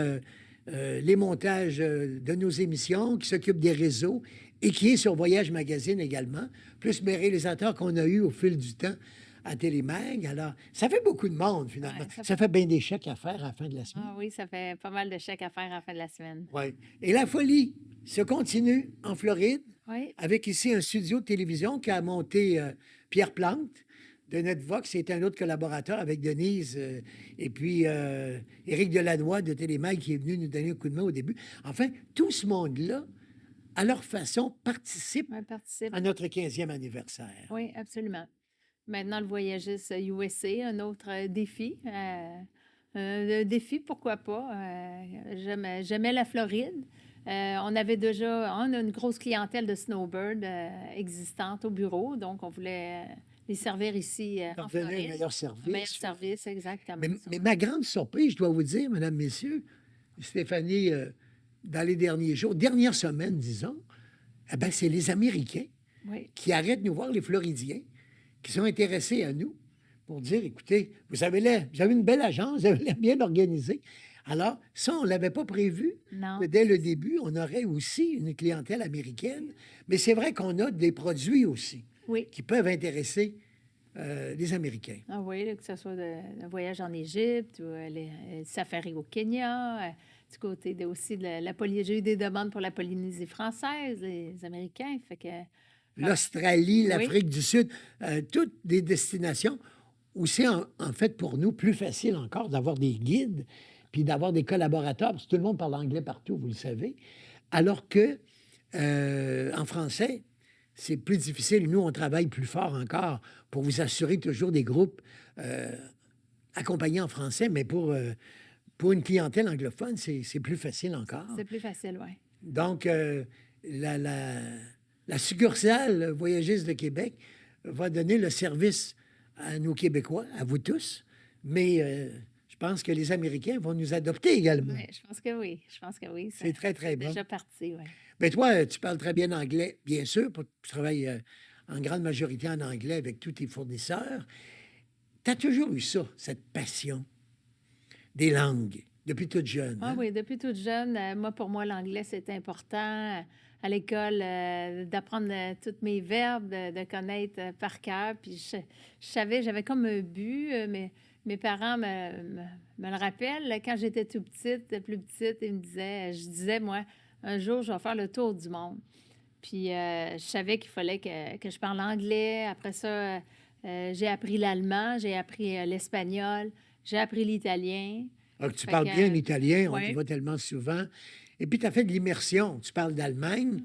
les montages de nos émissions, qui s'occupe des réseaux et qui est sur Voyage Magazine également, plus mes réalisateurs qu'on a eus au fil du temps à Télémag. Alors, ça fait beaucoup de monde, finalement. Ouais, ça fait bien des chèques à faire à la fin de la semaine. Ah oui, ça fait pas mal de chèques à faire à la fin de la semaine. Ouais. Et la folie se continue en Floride Oui. avec ici un studio de télévision qu'a monté Pierre Plante de Netvox. C'est un autre collaborateur avec Denise et puis Éric Delannoy de Télémag qui est venu nous donner un coup de main au début. Enfin, tout ce monde-là, à leur façon, participe Ouais, participe. à notre 15e anniversaire. Oui, absolument. Maintenant, le voyagiste USA, un autre défi. Un défi, pourquoi pas? J'aimais la Floride. On a une grosse clientèle de snowbird existante au bureau, donc on voulait les servir ici en Leur donner un Floride. meilleur Un service. meilleur service, exactement. Mais ma grande surprise, je dois vous dire, mesdames, messieurs, Stéphanie, dans les derniers jours, dernière semaine, disons, eh ben, c'est les Américains Oui, qui arrêtent de nous voir, les Floridiens, qui sont intéressés à nous pour dire, écoutez, vous avez une belle agence, vous avez l'air bien organisée. Alors, ça, on ne l'avait pas prévu. non, Que dès le début, on aurait aussi une clientèle américaine. Mais c'est vrai qu'on a des produits aussi oui. qui peuvent intéresser les Américains. Ah oui, là, que ce soit un voyage en Égypte ou les safaris au Kenya, du côté aussi de la Polynésie. J'ai eu des demandes pour la Polynésie française, les Américains. Fait que, L'Australie, oui, l'Afrique du Sud, toutes des destinations où c'est en fait pour nous plus facile encore d'avoir des guides puis d'avoir des collaborateurs, parce que tout le monde parle anglais partout, vous le savez, alors que en français, c'est plus difficile. Nous, on travaille plus fort encore pour vous assurer toujours des groupes accompagnés en français, mais pour une clientèle anglophone, c'est plus facile encore. c'est plus facile, oui. Donc, la succursale voyageuse de Québec va donner le service à nos Québécois, à vous tous, mais je pense que les Américains vont nous adopter également. Oui, je pense que oui. Je pense que oui. C'est très, très bon. Déjà parti, oui. Mais toi, tu parles très bien anglais, bien sûr, tu travailles en grande majorité en anglais avec tous tes fournisseurs. Tu as toujours eu ça, cette passion des langues, depuis toute jeune. Ah hein? oui, depuis toute jeune, pour moi, l'anglais, c'est important. À l'école, d'apprendre tous mes verbes, de connaître par cœur. Puis je savais, j'avais comme un but. Mes parents me le rappellent. Là, quand j'étais plus petite, je disais, moi, un jour, je vais faire le tour du monde. Puis je savais qu'il fallait que je parle anglais. Après ça, j'ai appris l'allemand, j'ai appris l'espagnol, j'ai appris l'italien. Alors que tu Fait parles que, bien l'italien, on ouais. y va tellement souvent. Et puis, tu as fait de l'immersion. Tu parles d'Allemagne,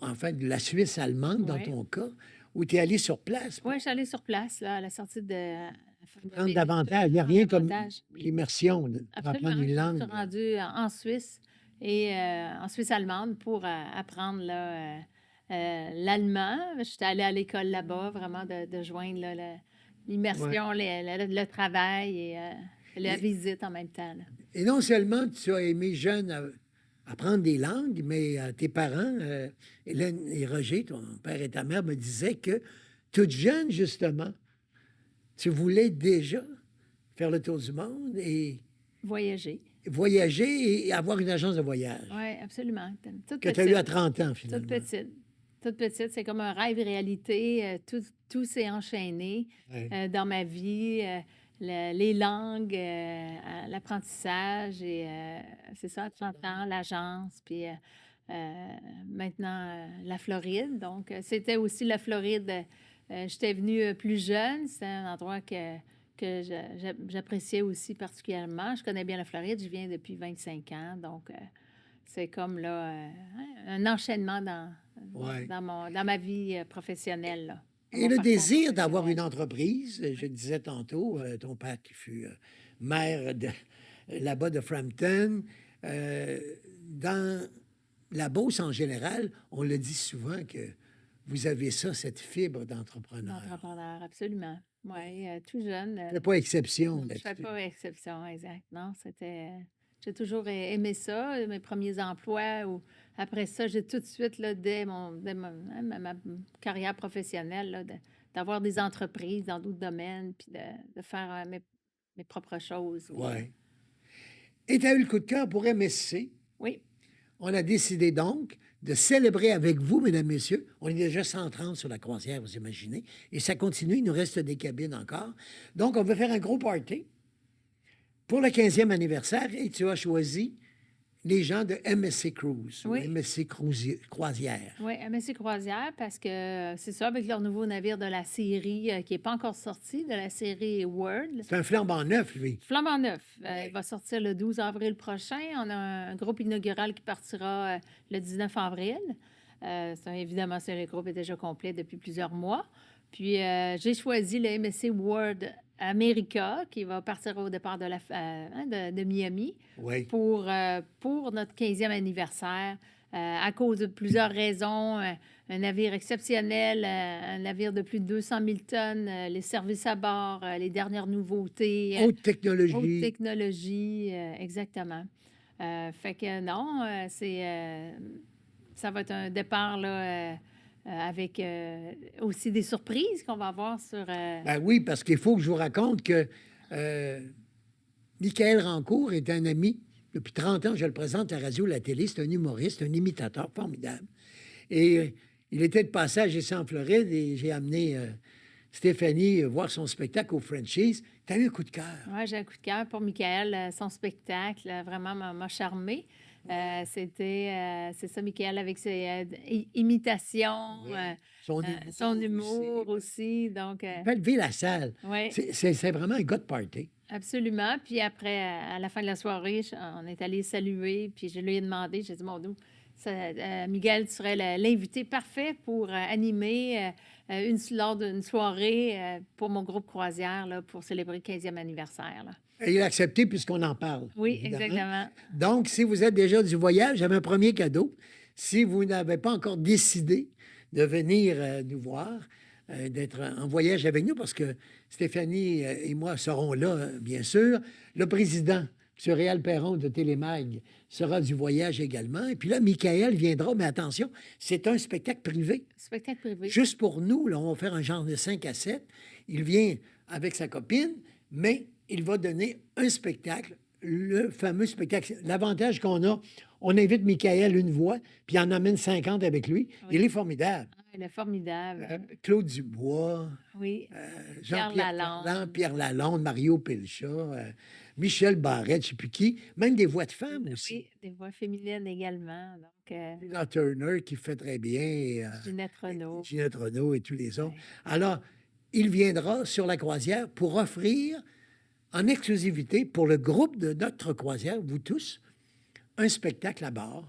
enfin de la Suisse allemande dans Ouais. ton cas, où tu es allé sur place pour Oui, je suis allée sur place, là, à la sortie de la fin de prendre mes- davantage. Il n'y a prendre rien comme davantage. l'immersion pour Absolument. apprendre une Je suis langue. rendue en Suisse et en Suisse allemande pour apprendre là, l'allemand. J'étais allée à l'école là-bas, vraiment de joindre là, l'immersion, le travail et la Et- visite en même temps. Là. Et non seulement tu as aimé jeune apprendre des langues, mais tes parents, Hélène et Roger, ton père et ta mère, me disaient que toute jeune, justement, tu voulais déjà faire le tour du monde et Voyager. voyager et avoir une agence de voyage Oui, absolument. Toute que tu as eu petite. à 30 ans, Toute finalement. petite. Toute petite. C'est comme un rêve réalité. Tout s'est enchaîné Ouais. dans ma vie. Les langues, l'apprentissage et c'est ça, 30 ans, l'agence, puis maintenant la Floride. Donc, c'était aussi la Floride. J'étais venue plus jeune. C'est un endroit que j'appréciais aussi particulièrement. Je connais bien la Floride. Je viens depuis 25 ans. Donc, c'est comme là un enchaînement Ouais. dans ma vie professionnelle. Là, dans Et mon le parcours désir d'avoir une professionnel. entreprise, je le disais tantôt, ton père qui fut maire là-bas de Frampton, dans la Beauce en général, on le dit souvent que vous avez ça, cette fibre d'entrepreneur. D'entrepreneur, absolument. Oui, tout jeune. Tu fais pas exception Je ne fais là-dessus. pas exception, exact. Non, c'était. J'ai toujours aimé ça, mes premiers emplois. Après ça, j'ai tout de suite, là, dès ma carrière professionnelle, là, d'avoir des entreprises dans d'autres domaines, puis de faire mes propres choses. Puis, Ouais. Et tu as eu le coup de cœur pour MSC. oui, On a décidé donc de célébrer avec vous, mesdames, messieurs. On est déjà 130 sur la croisière, vous imaginez. Et ça continue, il nous reste des cabines encore. Donc, on veut faire un gros party pour le 15e anniversaire et tu as choisi les gens de MSC Cruise, Oui. ou MSC Croisière. Oui, MSC Croisière, parce que c'est ça, avec leur nouveau navire de la série qui n'est pas encore sorti, de la série World. C'est un flambant neuf, lui. Flambant neuf. Il va sortir le 12 avril prochain. On a un groupe inaugural qui partira le 19 avril. Évidemment, le groupe est déjà complet depuis plusieurs mois. Puis, j'ai choisi le MSC World America, qui va partir au départ de Miami Oui. pour notre 15e anniversaire, à cause de plusieurs raisons. Un navire exceptionnel, un navire de plus de 200 000 tonnes, les services à bord, les dernières nouveautés. Haute technologie. Haute technologie, exactement. Fait que non, ça va être un départ là, avec aussi des surprises qu'on va avoir sur... Ben oui, parce qu'il faut que je vous raconte que Michael Rancourt est un ami. Depuis 30 ans, je le présente à la radio, à la télé. C'est un humoriste, un imitateur formidable. Et il était de passage ici en Floride et j'ai amené Stéphanie voir son spectacle au Frenchies. T'as eu un coup de cœur. Oui, j'ai un coup de cœur pour Michael. Son spectacle vraiment m'a charmé. C'est ça, Michael, avec ses imitations, Oui. son humour aussi. Donc, Il peut lever la salle. oui, C'est vraiment un gars de party. absolument. Puis après, à la fin de la soirée, on est allé saluer, puis je lui ai demandé, j'ai dit, mon Dieu, Miguel, tu serais l'invité parfait pour animer lors d'une soirée pour mon groupe croisière, là, pour célébrer le 15e anniversaire. Là. Et il a accepté puisqu'on en parle. Oui, évidemment. exactement. Donc, si vous êtes déjà du voyage, j'avais un premier cadeau. Si vous n'avez pas encore décidé de venir nous voir, d'être en voyage avec nous, parce que Stéphanie et moi serons là, bien sûr. Le président, M. Réal Perron de Télémag, sera du voyage également. Et puis là, Michael viendra, mais attention, c'est un spectacle privé. Spectacle privé. Juste pour nous, là, on va faire un genre de 5 à 7. Il vient avec sa copine, mais il va donner un spectacle, le fameux spectacle. L'avantage qu'on a, on invite Michael une voix, puis il en amène 50 avec lui. Oui. Il est formidable. Ah, il est formidable. Claude Dubois, Oui. Jean-Pierre Lalonde. Ferland, Pierre Lalonde, Mario Pelcha, Michel Barrette, je ne sais plus qui, même des voix de femmes aussi. Oui, des voix féminines également. Donc, Tina Turner qui fait très bien, Ginette Renault. Ginette Renault et tous les autres. Ouais. Alors, il viendra sur la croisière pour offrir en exclusivité pour le groupe de notre croisière, vous tous, un spectacle à bord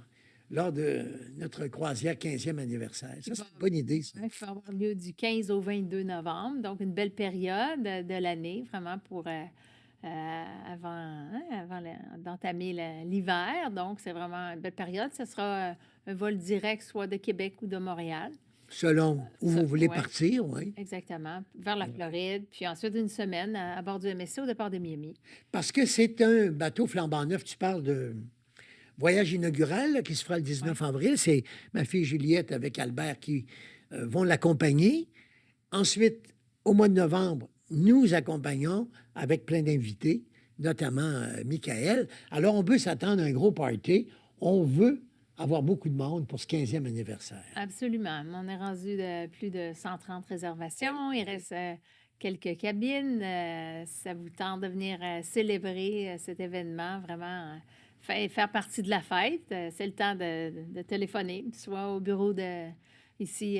lors de notre croisière 15e anniversaire. Ça, c'est une bonne idée, ça. Il va avoir lieu du 15 au 22 novembre, donc une belle période de l'année, vraiment pour avant d'entamer l'hiver. Donc, c'est vraiment une belle période. Ce sera un vol direct soit de Québec ou de Montréal. Selon où vous voulez Ouais. partir, oui. Exactement, vers la Floride. Puis ensuite, une semaine à bord du MSC au départ de Miami. Parce que c'est un bateau flambant neuf. Tu parles de voyage inaugural là, qui se fera le 19 avril. C'est ma fille Juliette avec Albert qui vont l'accompagner. Ensuite, au mois de novembre, nous accompagnons avec plein d'invités, notamment Michael. Alors, on peut s'attendre à un gros party. On veut avoir beaucoup de monde pour ce 15e anniversaire. Absolument. On est rendu de plus de 130 réservations. Il reste quelques cabines. Ça vous tente de venir célébrer cet événement, vraiment faire partie de la fête. C'est le temps de téléphoner, soit au bureau ici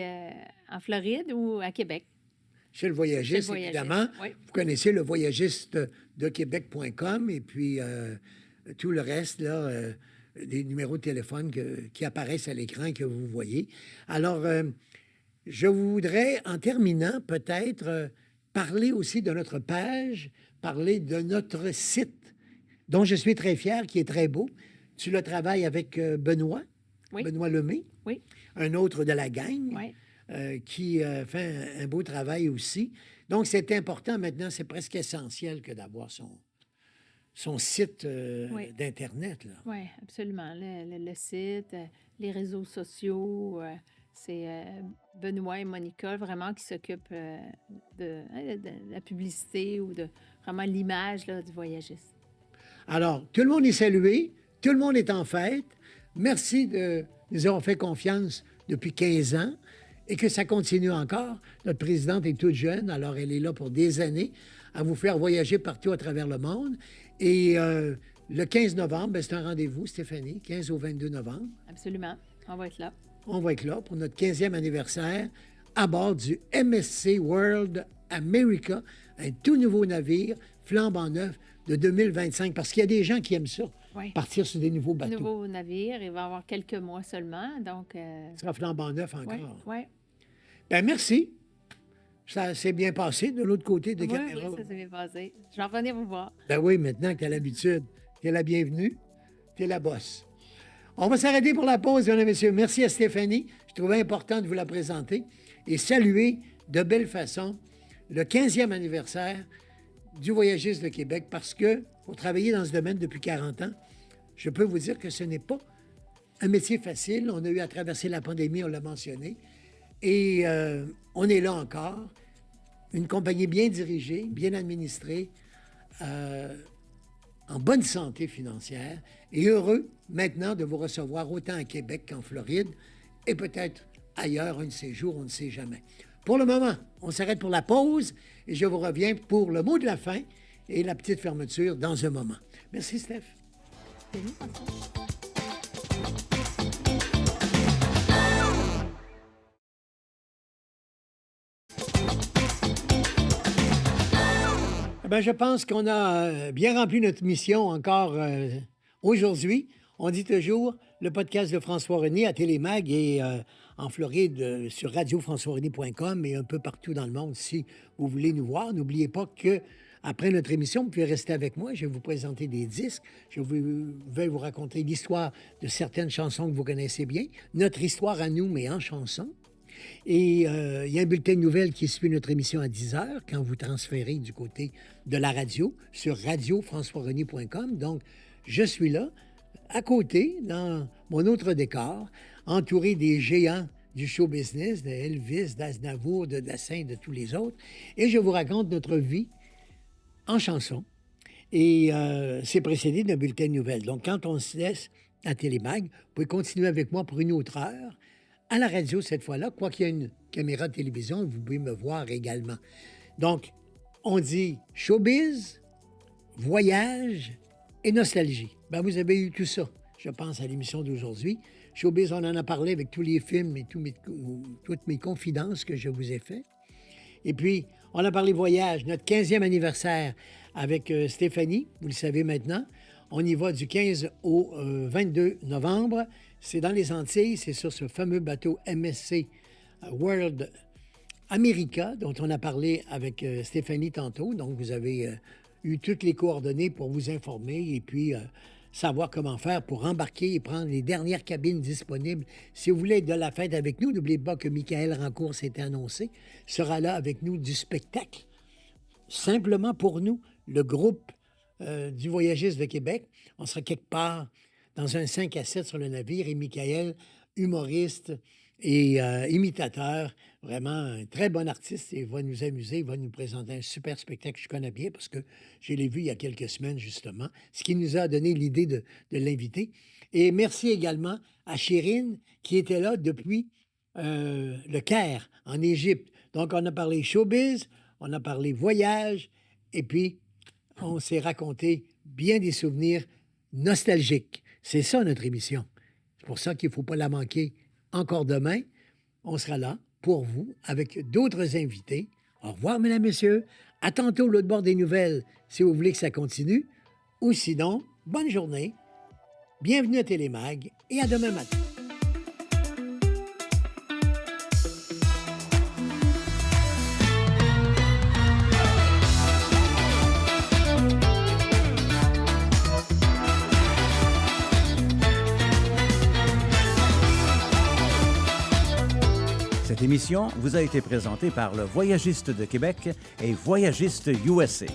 en Floride ou à Québec. Chez le voyagiste, évidemment. Oui. Vous connaissez le voyagiste de Québec.com et puis tout le reste, là, des numéros de téléphone qui apparaissent à l'écran et que vous voyez. Alors, je voudrais, en terminant, peut-être parler aussi de notre page, parler de notre site, dont je suis très fier, qui est très beau. Tu le travailles avec Benoît, Oui. Benoît Lemay, Oui. un autre de la gang. Oui. Qui fait un beau travail aussi. Donc, c'est important maintenant, c'est presque essentiel que d'avoir son site Oui. d'Internet. Là. Oui, absolument. Le site, les réseaux sociaux, c'est Benoît et Monica vraiment qui s'occupent de la publicité ou de vraiment l'image là, du voyagiste. Alors, tout le monde est salué, tout le monde est en fête. Merci de nous avoir fait confiance depuis 15 ans et que ça continue encore. Notre présidente est toute jeune, alors elle est là pour des années à vous faire voyager partout à travers le monde. Et Le 15 novembre, ben, c'est un rendez-vous, Stéphanie, 15 au 22 novembre. Absolument. On va être là. On va être là pour notre 15e anniversaire à bord du MSC World America, un tout nouveau navire flambant neuf de 2025, parce qu'il y a des gens qui aiment ça, Oui. partir sur des nouveaux bateaux. Nouveau navire, il va y avoir quelques mois seulement, donc... Ce sera flambant neuf oui, encore. oui. Ben merci. Ça s'est bien passé de l'autre côté des Oui, caméras. oui, ça s'est bien passé. Je vais revenir vous voir. Ben oui, maintenant que tu as l'habitude, tu es la bienvenue, tu es la bosse. On va s'arrêter pour la pause, mesdames et messieurs. Merci à Stéphanie. Je trouvais important de vous la présenter et saluer de belle façon le 15e anniversaire du Voyagiste de Québec parce que, pour travailler dans ce domaine depuis 40 ans, je peux vous dire que ce n'est pas un métier facile. On a eu à traverser la pandémie, on l'a mentionné. Et on est là encore. Une compagnie bien dirigée, bien administrée, en bonne santé financière et heureux maintenant de vous recevoir autant à Québec qu'en Floride et peut-être ailleurs un de ces jours, on ne sait jamais. Pour le moment, on s'arrête pour la pause et je vous reviens pour le mot de la fin et la petite fermeture dans un moment. Merci, Steph. C'est nous, François. Ben, je pense qu'on a bien rempli notre mission encore aujourd'hui. On dit toujours le podcast de François René à Télémag et en Floride sur radiofrançoisrené.com et un peu partout dans le monde si vous voulez nous voir. N'oubliez pas que après notre émission, vous pouvez rester avec moi. Je vais vous présenter des disques. Je vais vous raconter l'histoire de certaines chansons que vous connaissez bien. Notre histoire à nous, mais en chanson. Et il y a un bulletin de nouvelles qui suit notre émission à 10 h quand vous transférez du côté de la radio sur radiofrançoisrené.com. Donc, je suis là, à côté, dans mon autre décor, entouré des géants du show business, de Elvis, d'Aznavour, de Dassin, de tous les autres. Et je vous raconte notre vie en chanson. Et c'est précédé d'un bulletin de nouvelles. Donc, quand on se laisse à Télémag, vous pouvez continuer avec moi pour une autre heure. À la radio, cette fois-là, quoi qu'il y ait une caméra de télévision, vous pouvez me voir également. Donc, on dit showbiz, voyage et nostalgie. Ben, vous avez eu tout ça, je pense, à l'émission d'aujourd'hui. Showbiz, on en a parlé avec tous les films et toutes mes confidences que je vous ai faites. Et puis, on a parlé voyage, notre 15e anniversaire avec Stéphanie, vous le savez maintenant. On y va du 15 au 22 novembre. C'est dans les Antilles, c'est sur ce fameux bateau MSC World America dont on a parlé avec Stéphanie tantôt. Donc, vous avez eu toutes les coordonnées pour vous informer et puis savoir comment faire pour embarquer et prendre les dernières cabines disponibles. Si vous voulez être de la fête avec nous, n'oubliez pas que Michael Rancourt s'était annoncé, sera là avec nous du spectacle. Simplement pour nous, le groupe du Voyagiste de Québec, on sera quelque part dans un 5 à 7 sur le navire, et Michael, humoriste et imitateur, vraiment un très bon artiste, et va nous amuser, il va nous présenter un super spectacle que je connais bien parce que je l'ai vu il y a quelques semaines, justement, ce qui nous a donné l'idée de l'inviter. Et merci également à Chérine, qui était là depuis le Caire, en Égypte. Donc, on a parlé showbiz, on a parlé voyage, et puis on s'est raconté bien des souvenirs nostalgiques. C'est ça, notre émission. C'est pour ça qu'il ne faut pas la manquer encore demain. On sera là pour vous avec d'autres invités. Au revoir, mesdames, messieurs. À tantôt, l'autre bord des nouvelles, si vous voulez que ça continue. Ou sinon, bonne journée. Bienvenue à Télémag et à demain matin. Cette émission vous a été présentée par le Voyagiste de Québec et Voyagiste USA.